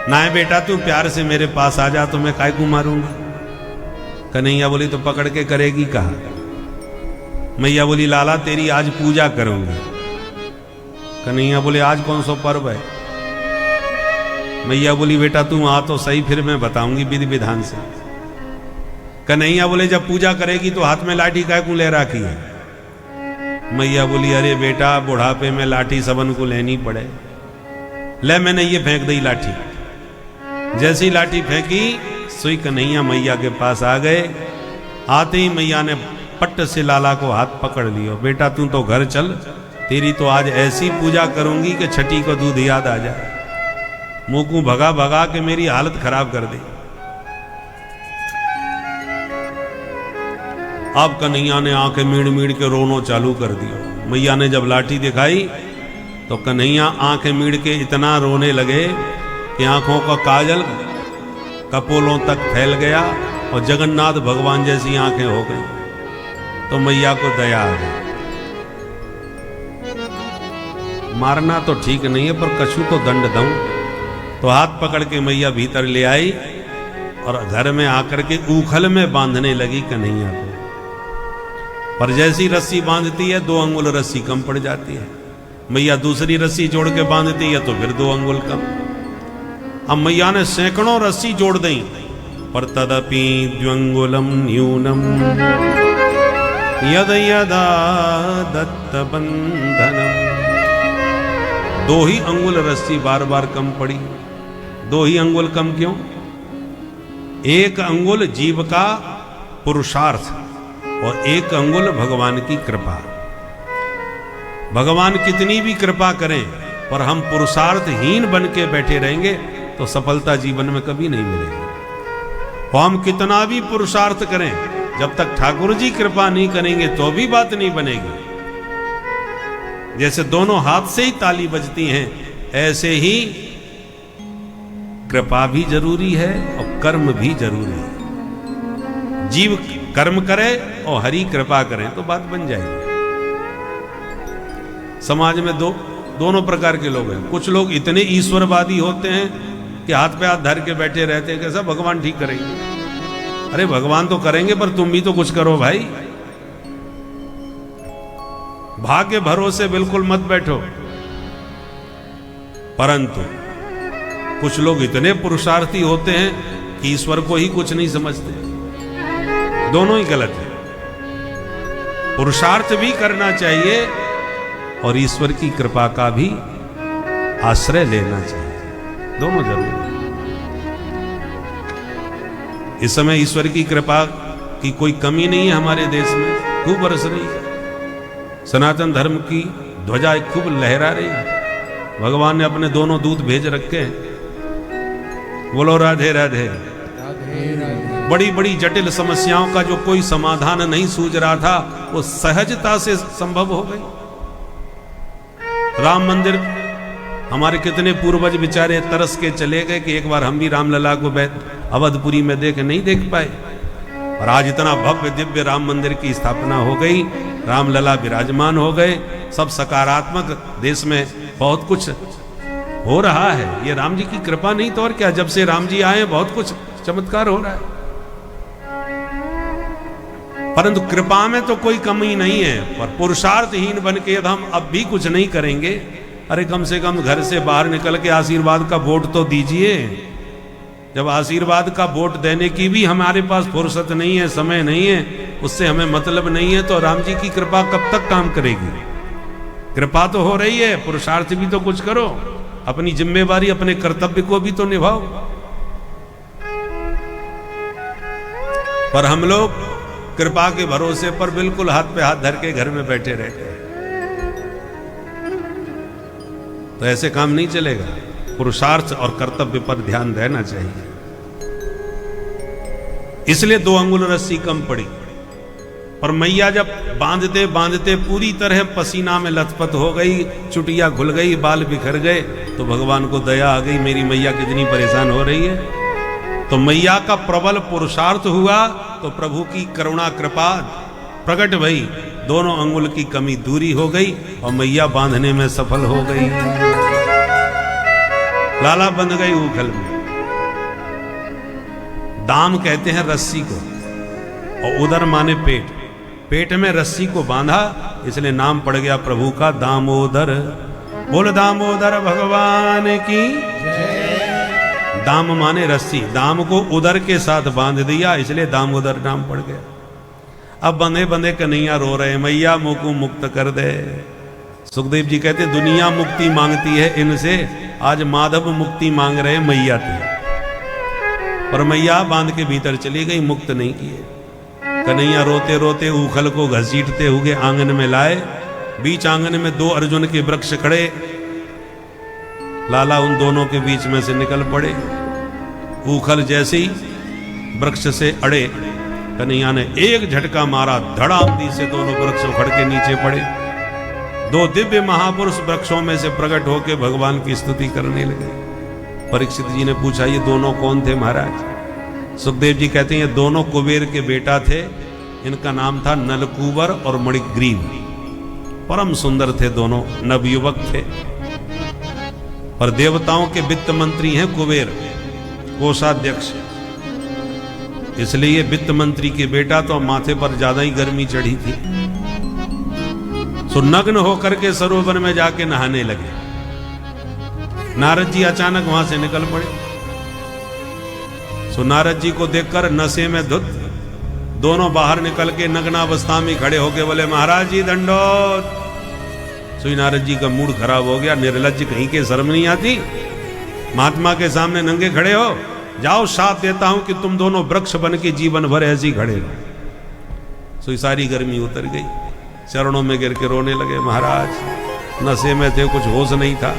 ना बेटा तू प्यार से मेरे पास आ जा तो मैं काय को मारूंगा। कन्हैया बोली तो पकड़ के करेगी कहा। मैया बोली लाला तेरी आज पूजा करूंगी। कन्हैया बोले आज कौन सा पर्व है। मैया बोली बेटा तू आ तो सही, फिर मैं बताऊंगी विधि विधान से। कन्हैया बोले जब पूजा करेगी तो हाथ में लाठी काय को ले रखी है। मैया बोली अरे बेटा बुढ़ापे में लाठी सबन को लेनी पड़े। ले मैंने ये फेंक दी लाठी। जैसी लाठी फेंकी सुई कन्हैया मैया के पास आ गए। आते ही मैया ने पट्ट से लाला को हाथ पकड़ लियो। बेटा तू तो घर चल, तेरी तो आज ऐसी पूजा करूंगी कि छठी को दूध याद आ जाए। मुंह को भगा भगा के मेरी हालत खराब कर दी। अब कन्हैया ने आंखें मीड़ मीड़ के रोनो चालू कर दिया। मैया ने जब लाठी दिखाई तो कन्हैया आंखें मीड़ के इतना रोने लगे कि आंखों का काजल कपोलों तक फैल गया और जगन्नाथ भगवान जैसी आंखें हो गई। तो मैया को दया आ गई। मारना तो ठीक नहीं है पर कछु तो दंड दूं। तो हाथ पकड़ के मैया भीतर ले आई और घर में आकर के ऊखल में बांधने लगी कन्हैया को। पर जैसी रस्सी बांधती है 2 अंगुल रस्सी कम पड़ जाती है। मैया दूसरी रस्सी जोड़ के बांधती है तो फिर 2 अंगुल कम। अब मैया ने सैकड़ों रस्सी जोड़ दी, पर तदपि द्व्यंगुलम न्यूनम यद यदा दत्त बंधनम। 2 ही अंगुल रस्सी बार बार कम पड़ी। 2 ही अंगुल कम क्यों? 1 अंगुल जीव का पुरुषार्थ और 1 अंगुल भगवान की कृपा। भगवान कितनी भी कृपा करें पर हम पुरुषार्थहीन बन के बैठे रहेंगे तो सफलता जीवन में कभी नहीं मिलेगी। और हम कितना भी पुरुषार्थ करें जब तक ठाकुर जी कृपा नहीं करेंगे तो भी बात नहीं बनेगी। जैसे दोनों हाथ से ही ताली बजती हैं, ऐसे ही कृपा भी जरूरी है और कर्म भी जरूरी है। जीव कर्म करे और हरि कृपा करें तो बात बन जाएगी। समाज में दोनों प्रकार के लोग हैं। कुछ लोग इतने ईश्वरवादी होते हैं कि हाथ पे हाथ धर के बैठे रहते हैं, कैसा भगवान ठीक करेंगे। अरे भगवान तो करेंगे पर तुम भी तो कुछ करो भाई। भाग्य भरोसे बिल्कुल मत बैठो। परंतु कुछ लोग इतने पुरुषार्थी होते हैं कि ईश्वर को ही कुछ नहीं समझते। दोनों ही गलत है। पुरुषार्थ भी करना चाहिए और ईश्वर की कृपा का भी आश्रय लेना चाहिए। दोनों जरूरी है। इस समय ईश्वर की कृपा की कोई कमी नहीं है हमारे देश में, खूब बरस रही है। सनातन धर्म की ध्वजा खूब लहरा रही है। भगवान ने अपने दोनों दूत भेज रखे हैं। बोलो राधे राधे। बड़ी बड़ी जटिल समस्याओं का जो कोई समाधान नहीं सूझ रहा था वो सहजता से संभव हो गई। राम मंदिर हमारे कितने पूर्वज बेचारे तरस के चले गए कि एक बार हम भी रामलला को अवधपुरी में नहीं देख पाए। और आज इतना भव्य दिव्य राम मंदिर की स्थापना हो गई रामलला विराजमान हो गए, सब सकारात्मक, देश में बहुत कुछ हो रहा है। ये राम जी की कृपा नहीं तो और क्या, जब से राम जी आए बहुत कुछ चमत्कार हो रहा है। परंतु कृपा में तो कोई कमी नहीं है, पर पुरुषार्थहीन बन के यदि हम अब भी कुछ नहीं करेंगे, अरे कम से कम घर से बाहर निकल के आशीर्वाद का वोट तो दीजिए। जब आशीर्वाद का वोट देने की भी हमारे पास फुर्सत नहीं है, समय नहीं है, उससे हमें मतलब नहीं है, तो राम जी की कृपा कब तक काम करेगी? कृपा तो हो रही है, पुरुषार्थ भी तो कुछ करो, अपनी जिम्मेवारी, अपने कर्तव्य को भी तो निभाओ। पर हम लोग कृपा के भरोसे पर बिल्कुल हाथ पे हाथ धर के घर में बैठे रहते हैं, तो ऐसे काम नहीं चलेगा। पुरुषार्थ और कर्तव्य पर ध्यान देना चाहिए। इसलिए 2 अंगुल रस्सी कम पड़ी, पर मैया जब बांधते बांधते पूरी तरह पसीना में लथपथ हो गई, चुटिया खुल गई, बाल बिखर गए, तो भगवान को दया आ गई, मेरी मैया कितनी परेशान हो रही है। तो मैया का प्रबल पुरुषार्थ हुआ, तो प्रभु की करुणा कृपा प्रकट भई, दोनों अंगुल की कमी दूरी हो गई और मैया बांधने में सफल हो गई। लाला बंध गई उखल में। दाम कहते हैं रस्सी को, और उदर माने पेट, पेट में रस्सी को बांधा, इसलिए नाम पड़ गया प्रभु का दामोदर। बोल दामोदर भगवान की। दाम माने रस्सी, दाम को उदर के साथ बांध दिया, इसलिए दामोदर नाम पड़ गया। अब बंधे बंधे कन्हैया रो रहे, मैया मुझको मुक्त कर दे। सुखदेव जी कहते दुनिया मुक्ति मांगती है इनसे, आज माधव मुक्ति मांग रहे मैया थे। पर मैया बांध के भीतर चली गई, मुक्त नहीं किए। कन्हैया रोते रोते उखल को घसीटते हुए आंगन में लाए। बीच आंगन में 2 अर्जुन के वृक्ष खड़े, लाला उन दोनों के बीच में से निकल पड़े। उखल जैसे ही वृक्ष से अड़े, कन्हैया ने एक झटका मारा, धड़ामदी से दोनों वृक्ष उखड़ के नीचे पड़े। 2 दिव्य महापुरुष वृक्षों में से प्रकट होकर भगवान की स्तुति करने लगे। परीक्षित जी ने पूछा, ये दोनों कौन थे महाराज? सुखदेव जी कहते हैं ये दोनों कुबेर के बेटा थे, इनका नाम था नलकूबर और मणिग्रीव। परम सुंदर थे दोनों, नवयुवक थे। और देवताओं के वित्त मंत्री हैं कुबेर, कोषाध्यक्ष, इसलिए वित्त मंत्री के बेटा, तो माथे पर ज्यादा ही गर्मी चढ़ी थी। सो नग्न होकर के सरोवर में जाके नहाने लगे। नारद जी अचानक वहां से निकल पड़े। सो नारद जी को देखकर नशे में धुत दोनों बाहर निकल के नग्नावस्था में खड़े होके बोले, महाराज जी दंडोत। सो नारद जी का मूड खराब हो गया, निर्लज्ज कहीं के, शर्म नहीं आती? महात्मा के सामने नंगे खड़े हो, जाओ साथ देता हूं कि तुम दोनों वृक्ष बन के जीवन भर ऐसे ही खड़े रहो। सो सारी गर्मी उतर गई, चरणों में गिर के रोने लगे। महाराज नशे में थे, कुछ होश नहीं था,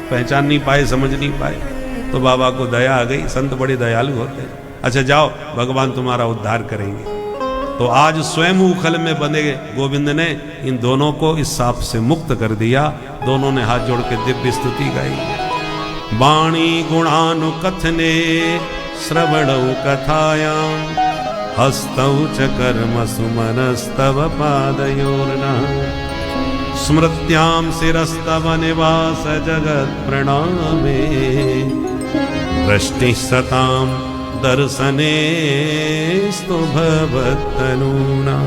पहचान नहीं पाए, समझ नहीं पाए। तो बाबा को दया आ गई, संत बड़े दयालु होते हैं। अच्छा जाओ, भगवान तुम्हारा उद्धार करेंगे। तो आज स्वयं उखल में बंधे गोविंद ने इन दोनों को इस साप से मुक्त कर दिया। दोनों ने हाथ जोड़ के दिव्य स्तुति गाई। वाणी गुणानुकथने श्रवणौ कथायां हस्तौ च कर्म सुमनस्तव पादयोर्नः स्मृत्यां शिरस्तव निवास जगत् प्रणामे वृष्टिः सतां दर्शने स्तु भवत्तनूना।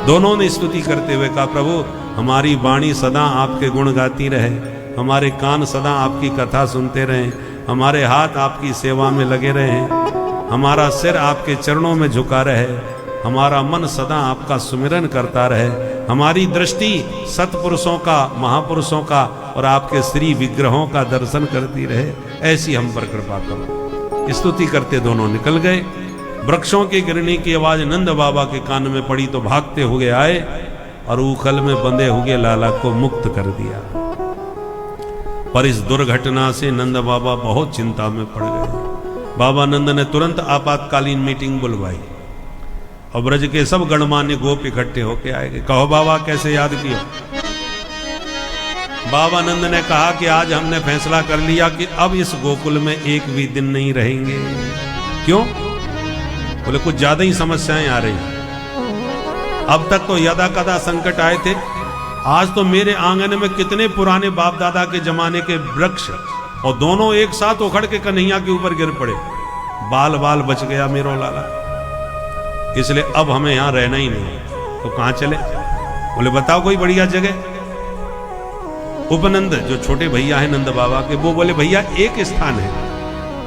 दोनों ने स्तुति करते हुए कहा, प्रभु हमारी वाणी सदा आपके गुण गाती रहे, हमारे कान सदा आपकी कथा सुनते रहे, हमारे हाथ आपकी सेवा में लगे रहे, हमारा सिर आपके चरणों में झुका रहे, हमारा मन सदा आपका सुमिरन करता रहे, हमारी दृष्टि सत्पुरुषों का, महापुरुषों का और आपके श्री विग्रहों का दर्शन करती रहे। ऐसी हम पर कृपा करो। स्तुति करते दोनों निकल गए। वृक्षों की गिरने की आवाज नंद बाबा के कान में पड़ी तो भागते हुए आए और उखल में बंधे हुए लाला को मुक्त कर दिया। पर इस दुर्घटना से नंद बाबा बहुत चिंता में पड़ गए। बाबा नंद ने तुरंत आपातकालीन मीटिंग बुलवाई और ब्रज के सब गणमान्य गोप इकट्ठे होके आए। कहो बाबा कैसे याद किया? बाबा नंद ने कहा कि आज हमने फैसला कर लिया कि अब इस गोकुल में एक भी दिन नहीं रहेंगे। क्यों? बोले कुछ ज्यादा ही समस्याएं आ रही। अब तक तो यदा कदा संकट आए थे, आज तो मेरे आंगन में कितने पुराने बाप दादा के जमाने के वृक्ष और दोनों एक साथ उखड़ के कन्हैया के ऊपर गिर पड़े। बाल बाल बच गया मेरो लाला। इसलिए अब हमें यहां रहना ही नहीं, तो कहां चले? बोले बताओ कोई बढ़िया जगह। उपनंद जो छोटे भैया हैं नंद बाबा के, वो बोले भैया एक स्थान है।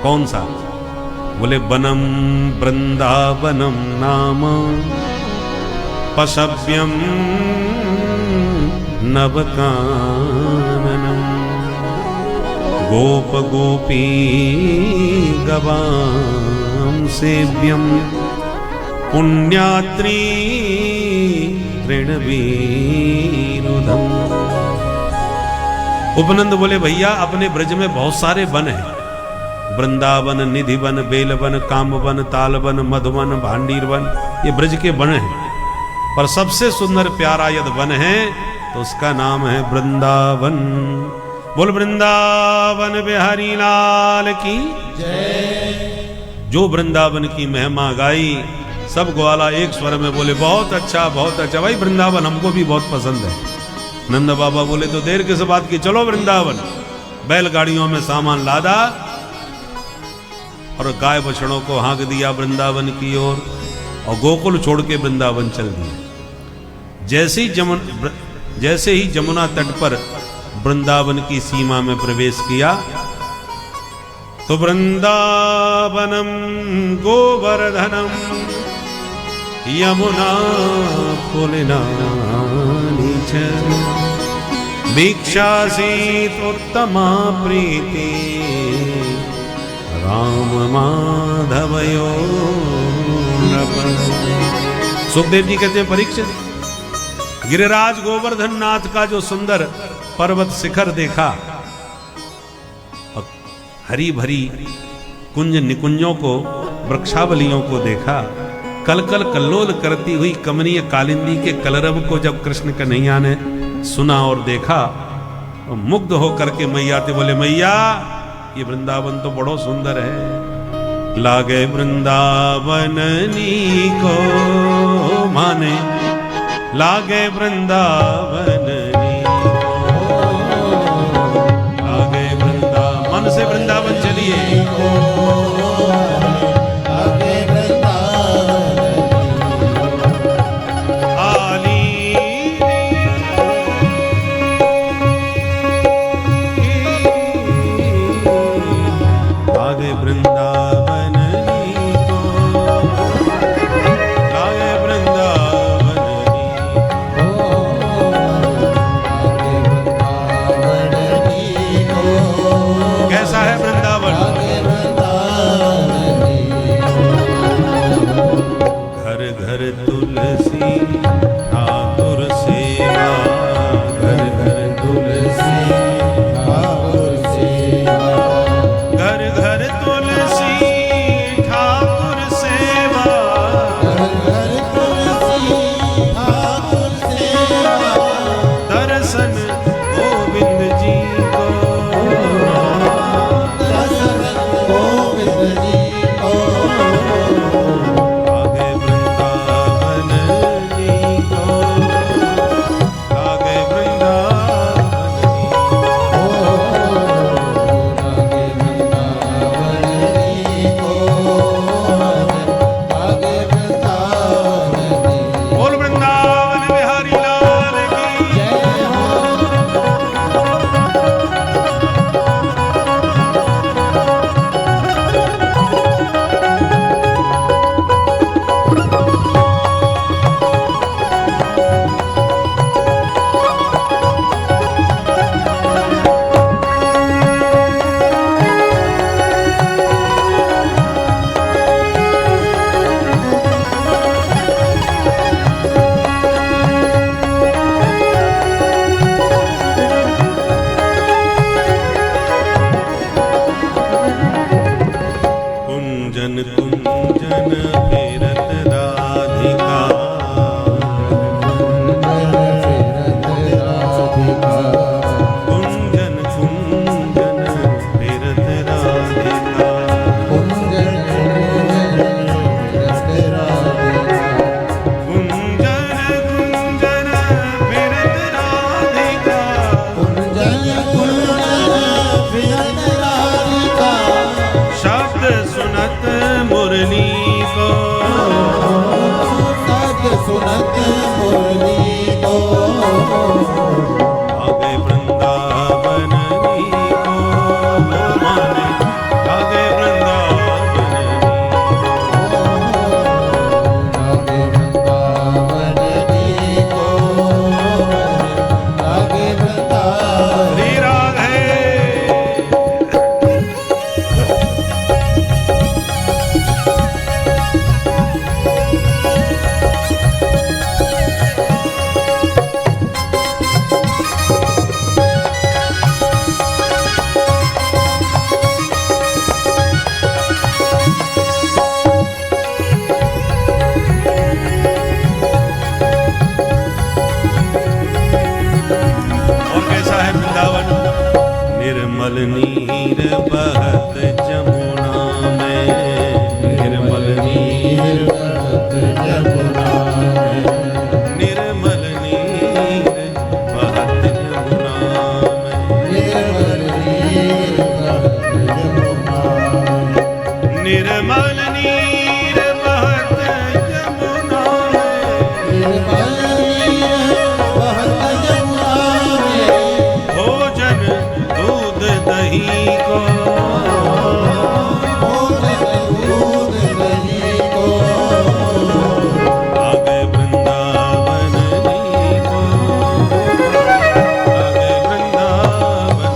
कौन सा? बोले वनम वृंदावनम नाम पशव्यम नवकाननम गोप गोपी गवाम सेव्यम पुण्यात्री ऋणवीरुधम। उपनंद बोले भैया अपने ब्रज में बहुत सारे वन हैं, वृंदावन, निधि वन, बेल वन, काम वन, ताल वन, मधुवन, भांडीर वन, ये ब्रज के वन हैं। पर सबसे सुंदर प्यारा यदि वन है तो उसका नाम है वृंदावन। बोल वृंदावन बिहारी लाल की जय। जो वृंदावन की महिमा गाई, सब ग्वाला एक स्वर में बोले बहुत अच्छा बहुत अच्छा। भाई वृंदावन हमको भी बहुत पसंद है। नंद बाबा बोले तो देर किस बात की, चलो वृंदावन। बैलगाड़ियों में सामान लादा और गाय बछड़ों को हाँक दिया वृंदावन की ओर और गोकुल छोड़ के वृंदावन चल दिया। जैसे ही जमुना तट पर वृंदावन की सीमा में प्रवेश किया तो वृंदावनम गोवर्धनम यमुना पुलिनानि च भिक्षासीतोत्तमा प्रीति राम माधवयो नृप। सुखदेव जी कहते हैं परीक्षित, गिरिराज गोवर्धन नाथ का जो सुंदर पर्वत शिखर देखा और हरी भरी कुंज निकुंजों को, वृक्षावलियों को देखा, कल कल कल्लोल करती हुई कमनीय कालिंदी के कलरव को जब कृष्ण कन्हैया ने सुना और देखा तो मुग्ध होकर के मैया ते बोले मैया ये वृंदावन तो बड़ो सुंदर है। लागे वृंदावन नीको माने, लागे वृंदावन नीको, लागे वृंदावन। मन से वृंदावन चलिए। आगे वृंदावन को माने, आगे वृंदावन आगे वृंदावन को आगे वृंदावन श्री राधे। निर्मल नीर बहत जमुना में, निर्मल नीर बहत जमुना में, निर्मल नीर बहत जमुना में, निर्मल नीर बहत जमुना में, निर्मल नीर बहत जमुना में, निर्मल नीर बहत जमुना में, भोजन दूध दही को, भोजन दूध दही को, आगे वृंदावन को, आगे वृंदावन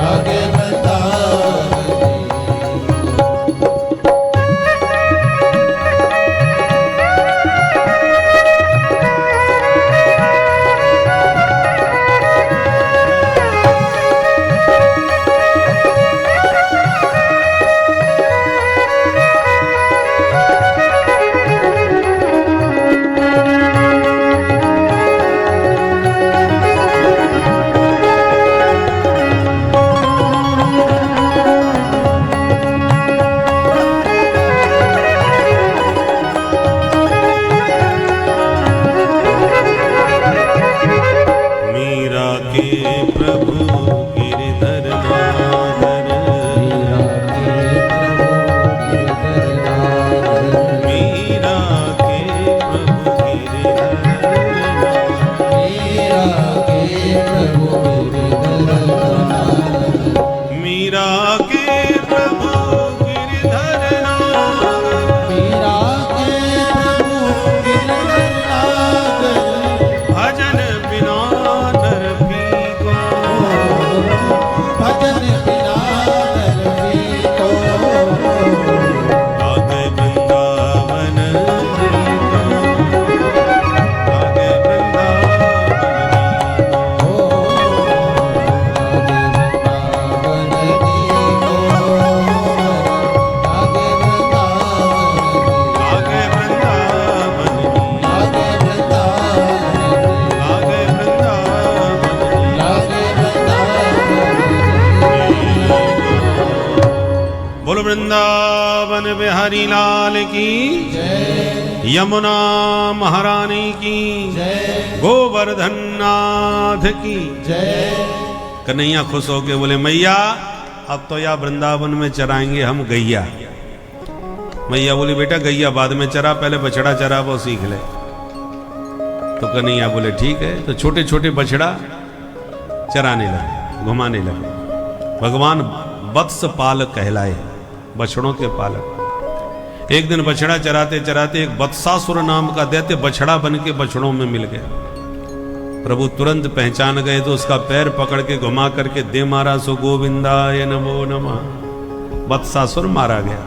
आगे मीरा के प्रभु गिरधर नागर, मीरा के प्रभु गिरधर नागर, मीरा के प्रभु गिरधर नागर, भजन बिना नर पीको, भजन बिना नरवी को, आगे वृंदावन को, आगे वृंदावन ओ आगे वृंदावन को, आगे वृंदावन, आगे वृंदावन, आगे वृंदावन, आगे वृंदावन। आगे वृंदावन। बोलो वृंदावन बिहारी लाल की, यमुना महारानी की, गोवर्धन नाथ की। कन्हैया खुश होके बोले मैया अब तो या वृंदावन में चराएंगे हम गैया। मैया बोली बेटा गैया बाद में चरा, पहले बछड़ा चरा वो सीख ले। तो कन्हैया बोले ठीक है। तो छोटे छोटे बछड़ा चराने लगे, घुमाने लगे। भगवान वत्स पालक कहलाए, बछड़ों के पालक। एक दिन बछड़ा चराते चराते एक वत्सासुर नाम का दैत्य बछड़ा बन के बछड़ों में मिल गया। प्रभु तुरंत पहचान गए तो उसका पैर पकड़ के घुमा करके दे मारा, सो गोविंदाय नमो नमः। वत्सासुर मारा गया।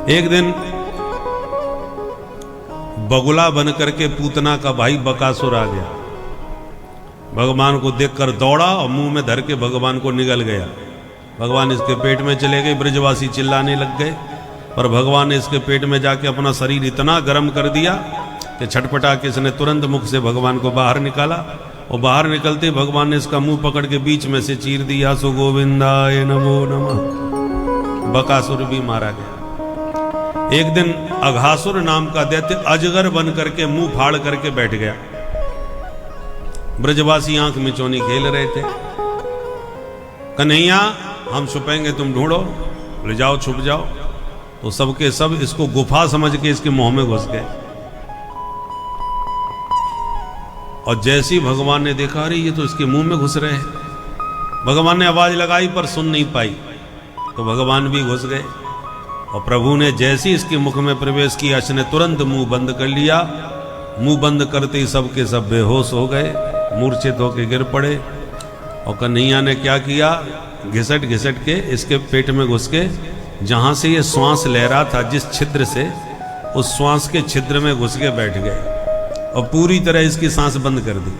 एक दिन बगुला बन करके पूतना का भाई बकासुर आ गया। भगवान को देखकर दौड़ा और मुंह में धर के भगवान को निगल गया। भगवान इसके पेट में चले गए। ब्रजवासी चिल्लाने लग गए, पर भगवान ने इसके पेट में जाके अपना शरीर इतना गर्म कर दिया कि छटपटा के इसने तुरंत मुख से भगवान को बाहर निकाला। और बाहर निकलते भगवान ने इसका मुंह पकड़ के बीच में से चीर दिया, सो गोविंदाय नमो नमः। बकासुर भी मारा गया। एक दिन अघासुर नाम का दैत्य अजगर बन करके मुंह फाड़ करके बैठ गया। ब्रजवासी आंख मिचौनी खेल रहे थे। कन्हैया हम छुपेंगे, तुम ढूंढो, ले जाओ छुप जाओ। तो तो सबके सब इसको गुफा समझ के इसके मुंह में घुस गए। और जैसे ही भगवान ने देखा, अरे ये तो इसके मुंह में घुस रहे हैं। भगवान ने आवाज लगाई पर सुन नहीं पाई, तो भगवान भी घुस गए। और प्रभु ने जैसे ही इसके मुख में प्रवेश किया, इसने तुरंत मुंह बंद कर लिया। मुंह बंद करते ही सबके सब बेहोश हो गए, मूर्छित होकर गिर पड़े। और कन्हैया ने क्या किया, घिसट घिसट के इसके पेट में घुस के जहां से ये श्वास ले रहा था, जिस छिद्र से, उस श्वास के छिद्र में घुस के बैठ गए और पूरी तरह इसकी सांस बंद कर दी।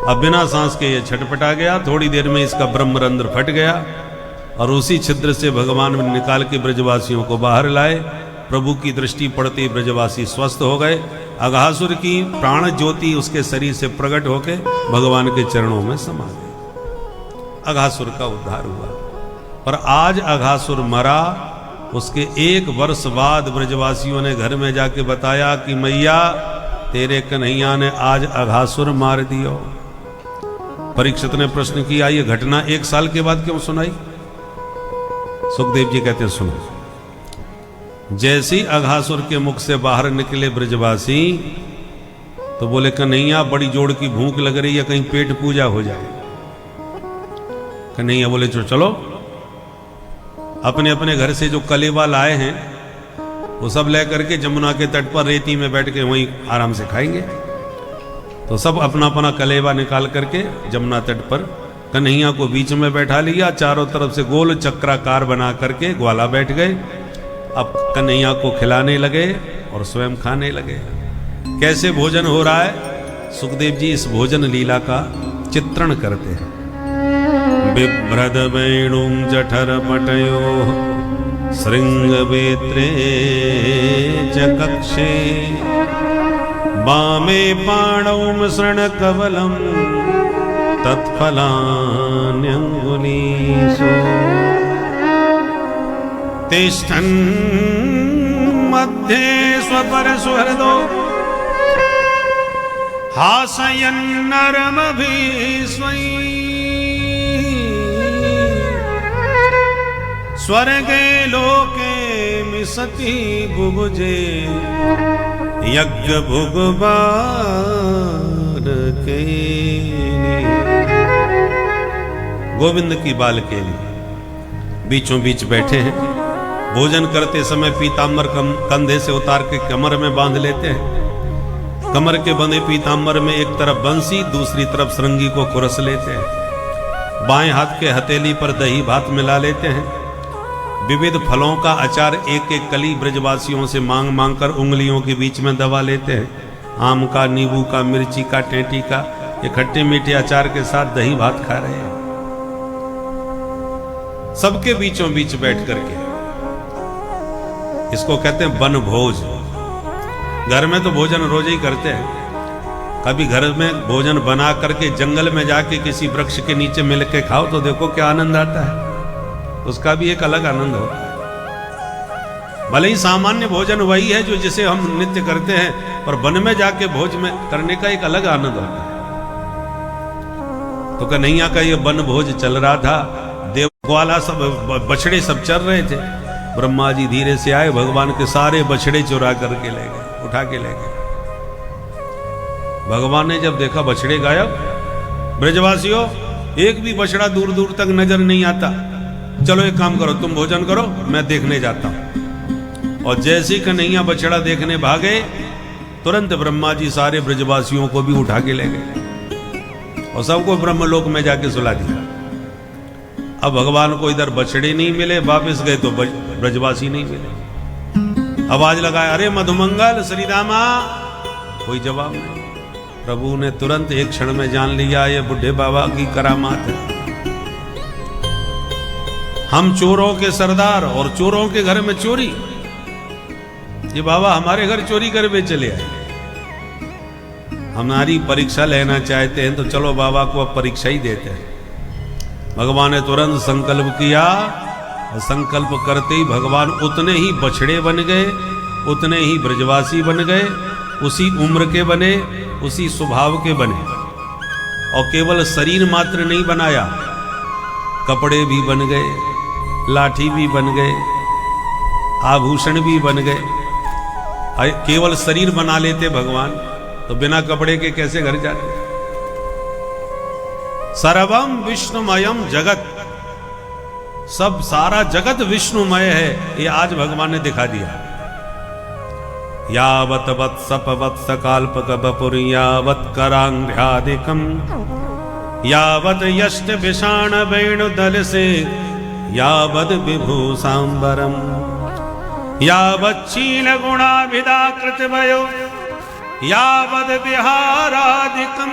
अब बिना सांस के ये छटपटा गया। थोड़ी देर में इसका ब्रह्मरंध्र फट गया और उसी छिद्र से भगवान निकाल के ब्रजवासियों को बाहर लाए। प्रभु की दृष्टि पड़ते ही ब्रजवासी स्वस्थ हो गए। अघासुर की प्राण ज्योति उसके शरीर से प्रकट होकर भगवान के चरणों में समा गई। अघासुर का उद्धार हुआ। पर आज अघासुर मरा, उसके 1 वर्ष बाद ब्रजवासियों ने घर में जाके बताया कि मैया तेरे कन्हैया ने आज अघासुर मार दियो। परीक्षित ने प्रश्न किया, ये घटना 1 साल के बाद क्यों सुनाई? सुखदेव जी कहते हैं, सुनो। जैसे ही अघासुर के मुख से बाहर निकले ब्रजवासी, तो बोले कन्हैया बड़ी जोड़ की भूख लग रही है, कहीं पेट पूजा हो जाए। कन्हैया बोले चलो। अपने अपने घर से जो कलेवा लाए हैं वो सब ले करके जमुना के तट पर रेती में बैठ के वहीं आराम से खाएंगे। तो सब अपना अपना कलेवा निकाल करके जमुना तट पर कन्हैया को बीच में बैठा लिया, चारों तरफ से गोल चक्राकार बना करके ग्वाला बैठ गए। अब कन्हैया को खिलाने लगे और स्वयं खाने लगे। कैसे भोजन हो रहा है, सुखदेव जी इस भोजन लीला का चित्रण करते हैं। बिभ्रद वेणुं जठर पटयो श्रृंगवेत्रे च कक्षे वामे पाणौ मिश्रण कवलम तत्फलान्यंगुलीषु तिष्ठन् मध्ये स्वपरसुहृदो हासयन्नरमभिस्वै स्वर्गे लोके मिसति बुभुजे यज्ञ भुगवार के। गोविंद की बाल के लिए बीचों बीच बैठे हैं। भोजन करते समय पीताम्बर कंधे से उतार के कमर में बांध लेते हैं। कमर के बंधे पीताम्बर में एक तरफ बंसी, दूसरी तरफ श्रृंगी को खुरस लेते हैं। बाएं हाथ के हथेली पर दही भात मिला लेते हैं। विविध फलों का अचार एक एक कली ब्रजवासियों से मांग मांग कर उंगलियों के बीच में दबा लेते हैं। आम का, नींबू का, मिर्ची का, टेंटी का, ये खट्टे मीठे अचार के साथ दही भात खा रहे हैं। सबके बीचों बीच बैठ करके, इसको कहते हैं वन भोज। घर में तो भोजन रोज ही करते हैं, कभी घर में भोजन बना करके जंगल में जाके किसी वृक्ष के नीचे मिल के खाओ तो देखो क्या आनंद आता है। उसका भी एक अलग आनंद होता है। भले ही सामान्य भोजन वही है जो जिसे हम नित्य करते हैं, पर वन में जाके भोज में करने का एक अलग आनंद होता है। तो कन्हैया का ये वन भोज चल रहा था। देव ग्वाला सब, बछड़े सब चल रहे थे। ब्रह्मा जी धीरे से आए, भगवान के सारे बछड़े चुरा करके ले गए, उठा के ले गए। भगवान ने जब देखा बछड़े गायब, ब्रजवासियों एक भी बछड़ा दूर दूर तक नजर नहीं आता। चलो एक काम करो, तुम भोजन करो, मैं देखने जाता हूं। और जैसे ही कन्हैया बछड़ा देखने भागे, तुरंत ब्रह्मा जी सारे ब्रजवासियों को भी उठा के ले गए और सबको ब्रह्मलोक में जाके सुला दिया। अब भगवान को इधर बछड़े नहीं मिले, वापस गए तो ब्रजवासी नहीं मिले। आवाज लगाया, अरे मधुमंगल श्रीरामा, कोई जवाब नहीं। प्रभु ने तुरंत एक क्षण में जान लिया ये बुढ़े बाबा की करामात है। हम चोरों के सरदार और चोरों के घर में चोरी, ये बाबा हमारे घर चोरी कर वे चले आए। हमारी परीक्षा लेना चाहते हैं तो चलो बाबा को अब परीक्षा ही देते हैं। भगवान ने तुरंत संकल्प किया और संकल्प करते ही भगवान उतने ही बछड़े बन गए, उतने ही ब्रजवासी बन गए, उसी उम्र के बने, उसी स्वभाव के बने। और केवल शरीर मात्र नहीं बनाया, कपड़े भी बन गए, लाठी भी बन गए, आभूषण भी बन गए। केवल शरीर बना लेते भगवान तो बिना कपड़े के कैसे घर जाते। सर्वम विष्णुमयम जगत, सब सारा जगत विष्णुमय है, ये आज भगवान ने दिखा दिया। यावत वत्सप वत्स काल्पक बपुर यावत करांघ्रादिकम यावत यष्ट विषाण वेणुदल से यावद विभूषांबरम यावच्चील गुणाभिधा कृतवयो यावद विहारादिकम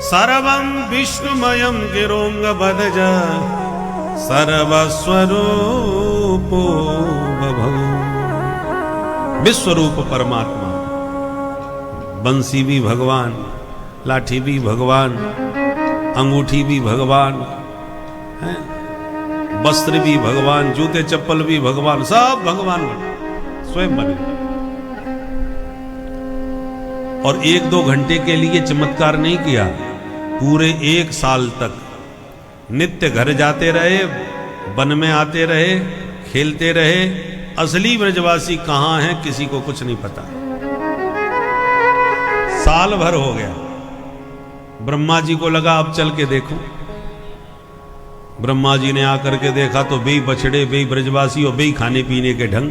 सर्वं विष्णुमयं गिरोंग बदज सर्वस्वरूपो बभौ। विश्वरूप परमात्मा, बंसी भी भगवान, लाठी भी भगवान, अंगूठी भी भगवान है, वस्त्र भी भगवान, जूते चप्पल भी भगवान, सब भगवान स्वयं बने। और 1-2 घंटे के लिए चमत्कार नहीं किया, पूरे 1 साल तक नित्य घर जाते रहे, वन में आते रहे, खेलते रहे। असली ब्रजवासी कहां है किसी को कुछ नहीं पता। साल भर हो गया, ब्रह्मा जी को लगा अब चल के देखो। ब्रह्मा जी ने आकर के देखा तो बेई बछड़े, बेई ब्रजवासी और बेई खाने पीने के ढंग।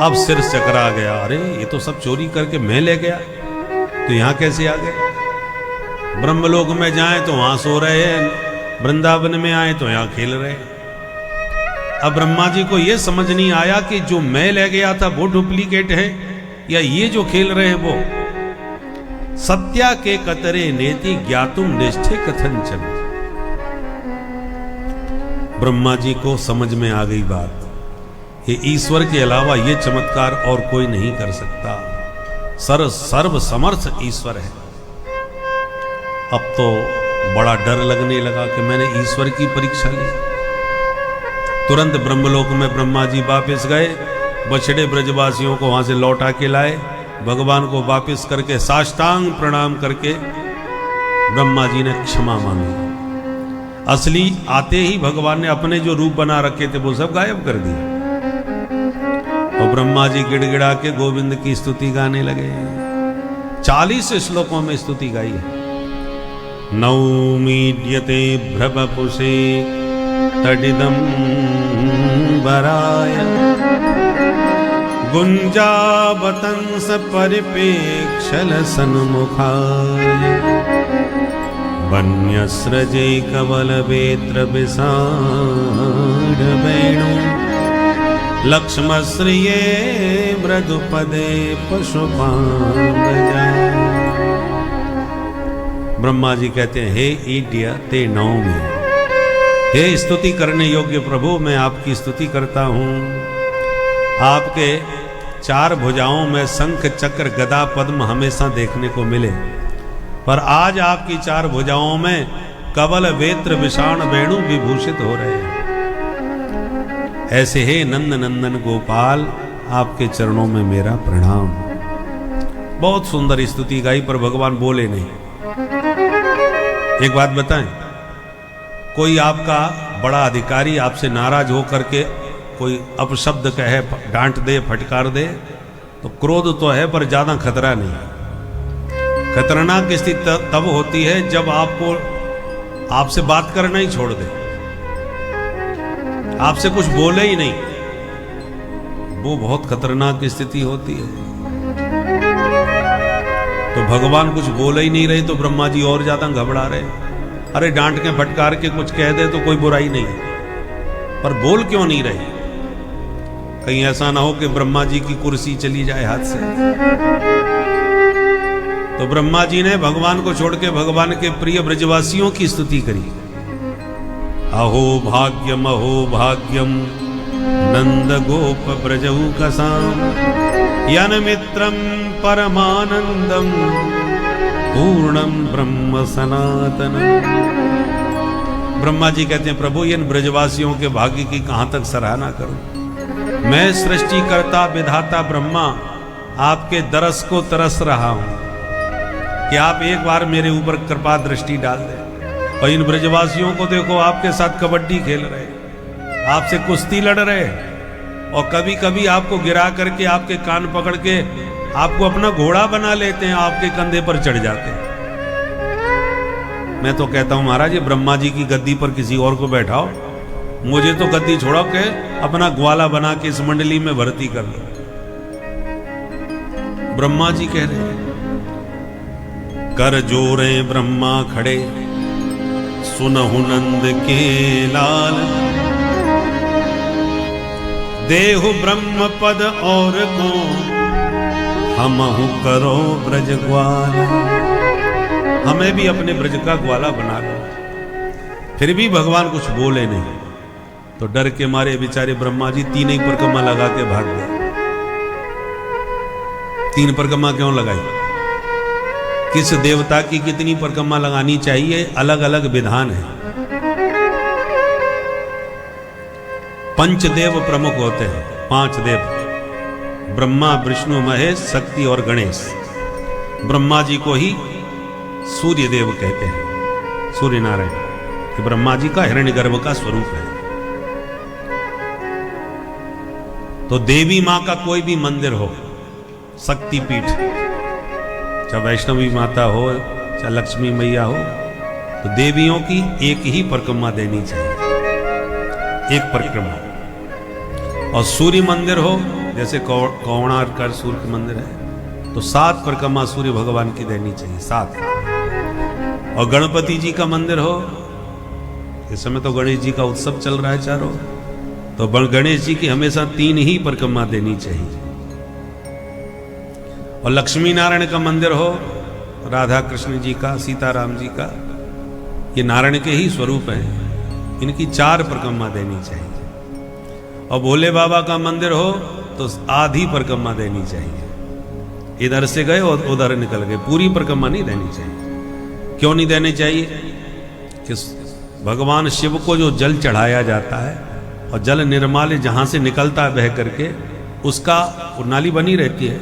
अब सिर चकरा गया, अरे ये तो सब चोरी करके मैं ले गया, तो यहां कैसे आ गए। ब्रह्मलोक में जाएं तो वहां सो रहे हैं, वृंदावन में आए तो यहां खेल रहे हैं। अब ब्रह्मा जी को यह समझ नहीं आया कि जो मैं ले गया था वो डुप्लीकेट है या ये जो खेल रहे हैं वो। सत्या के कतरे नेति ज्ञातुम निष्ठे कथंचन। ब्रह्मा जी को समझ में आ गई बात, ये ईश्वर के अलावा ये चमत्कार और कोई नहीं कर सकता। सर्व समर्थ ईश्वर है। अब तो बड़ा डर लगने लगा कि मैंने ईश्वर की परीक्षा ली। तुरंत ब्रह्मलोक में ब्रह्मा जी वापिस गए, बछड़े ब्रजवासियों को वहां से लौटा के लाए, भगवान को वापिस करके साष्टांग प्रणाम करके ब्रह्मा जी ने क्षमा मांगी। असली आते ही भगवान ने अपने जो रूप बना रखे थे वो सब गायब कर दिए। तो ब्रह्मा जी गिड़गिड़ा के गोविंद की स्तुति गाने लगे। 40 श्लोकों में स्तुति गाई है। नौमीड्यते भ्रवपुषे तडिदं वराय गुंजावतंस परिपेक्षल सन्मुखाय वन्यस्रजे कवल वेत्र विसाड वेणु लक्ष्मश्रिये मृदुपदे पशुपांगजा। ब्रह्मा जी कहते हैं, हे ईड्य ते नौमी, हे स्तुति करने योग्य प्रभु, मैं आपकी स्तुति करता हूं। आपके 4 भुजाओं में शंख चक्र गदा पद्म हमेशा देखने को मिले, पर आज आपकी 4 भुजाओं में कवल वेत्र विषाण वेणु विभूषित हो रहे हैं। ऐसे हे नंद नंदन गोपाल, आपके चरणों में मेरा प्रणाम। बहुत सुंदर स्तुति गाई, पर भगवान बोले नहीं। एक बात बताएं, कोई आपका बड़ा अधिकारी आपसे नाराज होकर के कोई अपशब्द कहे, डांट दे, फटकार दे, तो क्रोध तो है पर ज्यादा खतरा नहीं। खतरनाक स्थिति तब होती है जब आपको आपसे बात करना ही छोड़ दे, आपसे कुछ बोले ही नहीं, वो बहुत खतरनाक स्थिति होती है। तो भगवान कुछ बोले ही नहीं रहे तो ब्रह्मा जी और ज्यादा घबरा रहे। अरे डांट के फटकार के कुछ कह दे तो कोई बुराई नहीं है, पर बोल क्यों नहीं रहे। कहीं ऐसा ना हो कि ब्रह्मा जी की कुर्सी चली जाए हाथ से। तो ब्रह्मा जी ने भगवान को छोड़ के भगवान के प्रिय ब्रजवासियों की स्तुति करी। अहो भाग्यम नंद गोप ब्रजहु कसाम यन मित्रम परमानंदम पूर्णम ब्रह्म सनातनम। ब्रह्मा जी कहते हैं, प्रभु इन ब्रजवासियों के भाग्य की कहां तक सराहना करूं। मैं सृष्टिकर्ता विधाता ब्रह्मा आपके दरस को तरस रहा हूं कि आप एक बार मेरे ऊपर कृपा दृष्टि डाल दें। और इन ब्रजवासियों को देखो, आपके साथ कबड्डी खेल रहे, आपसे कुश्ती लड़ रहे हैं, और कभी कभी आपको गिरा करके आपके कान पकड़ के आपको अपना घोड़ा बना लेते हैं, आपके कंधे पर चढ़ जाते हैं। मैं तो कहता हूं महाराज, ये ब्रह्मा जी की गद्दी पर किसी और को बैठाओ, मुझे तो गद्दी छोड़ा के अपना ग्वाला बना के इस मंडली में भर्ती कर दो। ब्रह्मा जी कह रहे हैं, कर जोरे ब्रह्मा खड़े सुनहु नंद के लाल, देहु ब्रह्म पद और को हमहु करो ब्रज ग्वाल। हमें भी अपने ब्रज का ग्वाला बना लो। फिर भी भगवान कुछ बोले नहीं, तो डर के मारे बेचारे ब्रह्मा जी 3 ही परिक्रमा लगा के भाग गए। 3 परिक्रमा क्यों लगाई? किस देवता की कितनी परिक्रमा लगानी चाहिए, अलग अलग विधान है। पंचदेव प्रमुख होते हैं, 5 देव, ब्रह्मा विष्णु महेश शक्ति और गणेश। ब्रह्मा जी को ही सूर्य देव कहते हैं, सूर्य नारायण, कि ब्रह्मा जी का हिरण्यगर्भ का स्वरूप है। तो देवी मां का कोई भी मंदिर हो, शक्तिपीठ, चाहे वैष्णवी माता हो चाहे लक्ष्मी मैया हो, तो देवियों की एक ही परिक्रमा देनी चाहिए, एक परिक्रमा। और सूर्य मंदिर हो, जैसे कोणार्क का सूर्य मंदिर है, तो 7 परिक्रमा सूर्य भगवान की देनी चाहिए, 7। और गणपति जी का मंदिर हो, इस समय तो गणेश जी का उत्सव चल रहा है चारों, तो गणेश जी की हमेशा 3 ही परिक्रमा देनी चाहिए। और लक्ष्मी नारायण का मंदिर हो, राधा कृष्ण जी का, सीताराम जी का, ये नारायण के ही स्वरूप हैं, इनकी 4 परिक्रमा देनी चाहिए। और भोले बाबा का मंदिर हो तो आधी परिक्रमा देनी चाहिए, इधर से गए और उधर निकल गए, पूरी परिक्रमा नहीं देनी चाहिए। क्यों नहीं देनी चाहिए? कि भगवान शिव को जो जल चढ़ाया जाता है, और जल निर्माल्य जहां से निकलता है बह करके, उसका नाली बनी रहती है,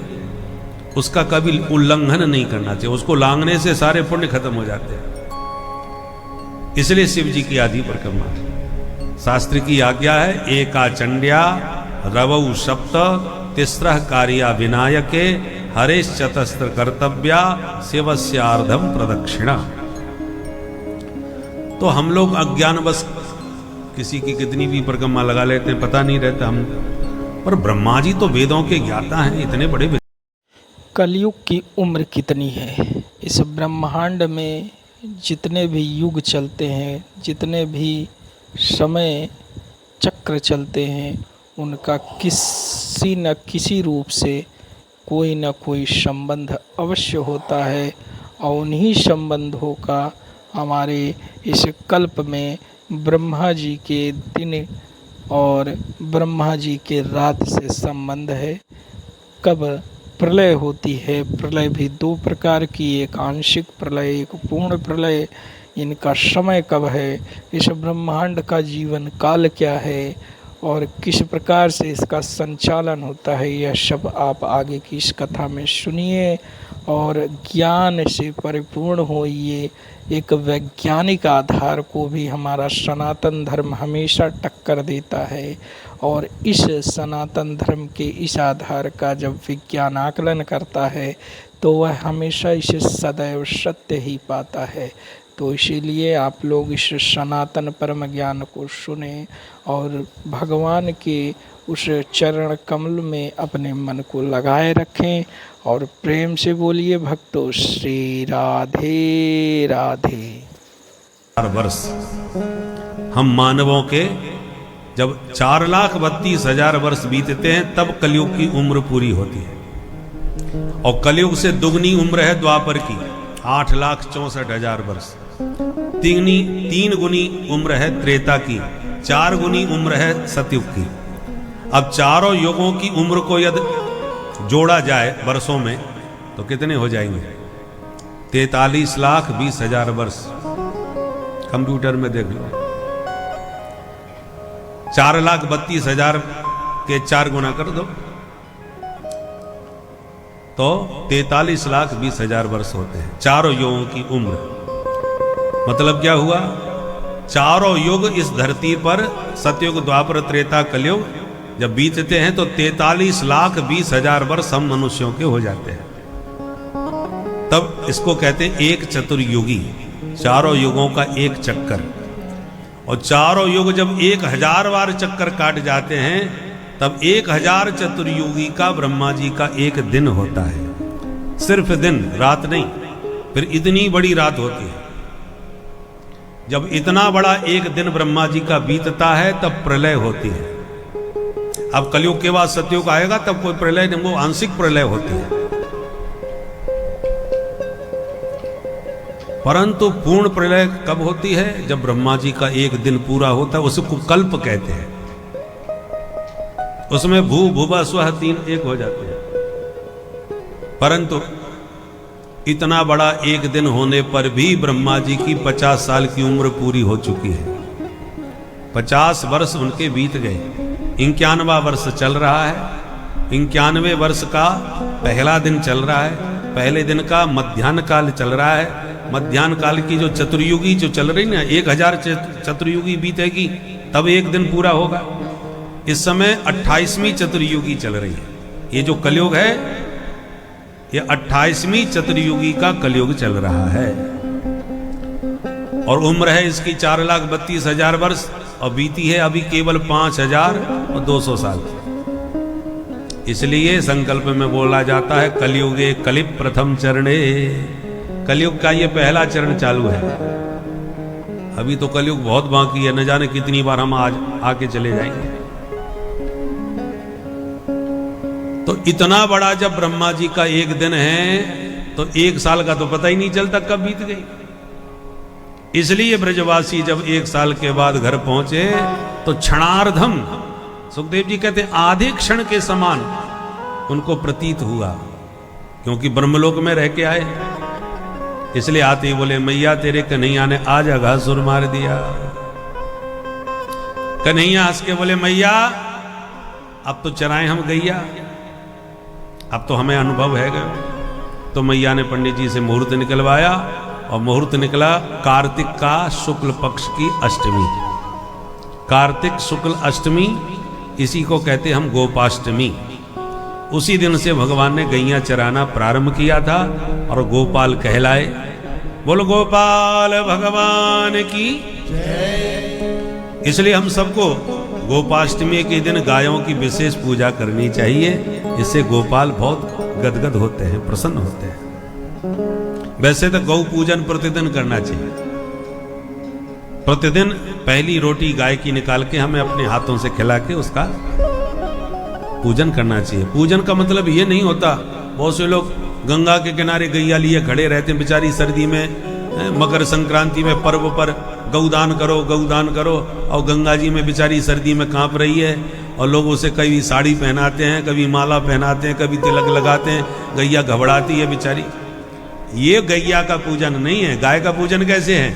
उसका कभी उल्लंघन नहीं करना चाहिए, उसको लांघने से सारे पुण्य खत्म हो जाते हैं। इसलिए शिव जी की आधी परिक्रमा है। शास्त्र की आज्ञा है, एका चंड्या रवौ सप्त तिस्रः कार्या विनायके हरेश चतस्त्र कर्तव्या शिवस्यार्धम प्रदक्षिणा। तो हम लोग अज्ञानवश किसी की कितनी भी परिक्रमा लगा लेते हैं, पता नहीं रहता हम, पर ब्रह्मा जी तो वेदों के ज्ञाता हैं, इतने बड़े। कलयुग की उम्र कितनी है? इस ब्रह्मांड में जितने भी युग चलते हैं, जितने भी समय चक्र चलते हैं, उनका किसी न किसी रूप से कोई न कोई संबंध अवश्य होता है। और उन्हीं संबंधों का हमारे इस कल्प में ब्रह्मा जी के दिन और ब्रह्मा जी के रात से संबंध है। कब प्रलय होती है, प्रलय भी 2 प्रकार की, एक आंशिक प्रलय, एक पूर्ण प्रलय। इनका समय कब है, इस ब्रह्मांड का जीवन काल क्या है, और किस प्रकार से इसका संचालन होता है, यह सब आप आगे की इस कथा में सुनिए और ज्ञान से परिपूर्ण होइए। एक वैज्ञानिक आधार को भी हमारा सनातन धर्म हमेशा टक्कर देता है, और इस सनातन धर्म के इस आधार का जब विज्ञान आकलन करता है तो वह हमेशा इसे सदैव सत्य ही पाता है। तो इसीलिए आप लोग इस सनातन परम ज्ञान को सुने और भगवान के उस चरण कमल में अपने मन को लगाए रखें और प्रेम से बोलिए भक्तों, श्री राधे राधे। 4 वर्ष हम मानवों के जब 4,32,000 वर्ष बीतते हैं, तब कलयुग की उम्र पूरी होती है। और कलयुग से दुगनी उम्र है द्वापर की, 8,64,000 वर्ष। 3 गुनी उम्र है त्रेता की, 4 गुनी उम्र है सतयुग की। अब चारों युगों की उम्र को यदि जोड़ा जाए वर्षों में तो कितने हो जाएंगे? 43,20,000 वर्ष। कंप्यूटर में देख लो, 4,32,000 के 4 गुना कर दो तो 43,20,000 वर्ष होते हैं चारों युगों की उम्र। मतलब क्या हुआ? चारों युग इस धरती पर सतयुग, द्वापर, त्रेता, कलयुग जब बीतते हैं तो 43,20,000 वर्ष हम मनुष्यों के हो जाते हैं। तब इसको कहते हैं एक चतुर्युगी, चारों युगों का एक चक्कर। और चारों युग जब 1000 बार चक्कर काट जाते हैं तब 1000 चतुर्युगी का ब्रह्मा जी का एक दिन होता है। सिर्फ दिन, रात नहीं। फिर इतनी बड़ी रात होती है। जब इतना बड़ा एक दिन ब्रह्मा जी का बीतता है तब प्रलय होती है। अब कलयुग के बाद सतयुग आएगा तब कोई प्रलय नहीं, वो आंशिक प्रलय होती है। परंतु पूर्ण प्रलय कब होती है? जब ब्रह्मा जी का एक दिन पूरा होता है, उसको कल्प कहते हैं। उसमें भू भुवा स्वः 3 एक हो जाते हैं। परंतु इतना बड़ा एक दिन होने पर भी ब्रह्मा जी की 50 साल की उम्र पूरी हो चुकी है। 50 वर्ष उनके बीत गए। 91वां वर्ष चल रहा है। 91वें वर्ष का पहला दिन चल रहा है। पहले दिन का मध्याह्न काल चल रहा है। मध्याह्न काल की जो चतुर्युगी जो चल रही ना, 1000 चतुर्युगी बीतेगी तब एक दिन पूरा होगा। इस समय 28वीं चतुर्युगी चल रही है। ये जो कलयुग है ये 28वीं चतुर्युगी का कलयुग चल रहा है। और उम्र है इसकी 4,32,000 वर्ष और बीती है अभी केवल 5,200 साल। इसलिए संकल्प में बोला जाता है कलयुगे कलिप प्रथम चरणे। कलयुग का ये पहला चरण चालू है। अभी तो कलयुग बहुत बाकी है, न जाने कितनी बार हम आज आके चले जाएंगे। तो इतना बड़ा जब ब्रह्मा जी का एक दिन है तो 1 साल का तो पता ही नहीं चलता कब बीत गई। इसलिए ब्रजवासी जब 1 साल के बाद घर पहुंचे तो क्षणार्धम, सुखदेव जी कहते हैं आधे क्षण के समान उनको प्रतीत हुआ, क्योंकि ब्रह्मलोक में रह के आए। इसलिए आते ही बोले मैया तेरे कन्हैया ने आज अघासुर मार दिया। कन्हैया हंस के बोले मैया अब तो चराए हम गैया, अब तो हमें अनुभव है गए। तो मैया ने पंडित जी से मुहूर्त निकलवाया और मुहूर्त निकला कार्तिक का शुक्ल पक्ष की अष्टमी। कार्तिक शुक्ल अष्टमी, इसी को कहते हम गोपाष्टमी। उसी दिन से भगवान ने गैया चराना प्रारंभ किया था और गोपाल कहलाए। बोलो गोपाल भगवान की जय। इसलिए हम सबको गोपाष्टमी के दिन गायों की विशेष पूजा करनी चाहिए। इससे गोपाल बहुत गदगद होते हैं, प्रसन्न होते हैं। वैसे तो गौ पूजन प्रतिदिन करना चाहिए। प्रतिदिन पहली रोटी गाय की निकाल के हमें अपने हाथों से खिला के उसका पूजन करना चाहिए। पूजन का मतलब ये नहीं होता, बहुत से लोग गंगा के किनारे गैया लिए खड़े रहते हैं बेचारी सर्दी में, मकर संक्रांति में पर्व पर गौदान करो गौदान करो, और गंगा जी में बेचारी सर्दी में कांप रही है और लोग उसे कभी साड़ी पहनाते हैं, कभी माला पहनाते हैं, कभी तिलक लगाते हैं, गैया घबराती है बेचारी। ये गैया का पूजन नहीं है। गाय का पूजन कैसे है?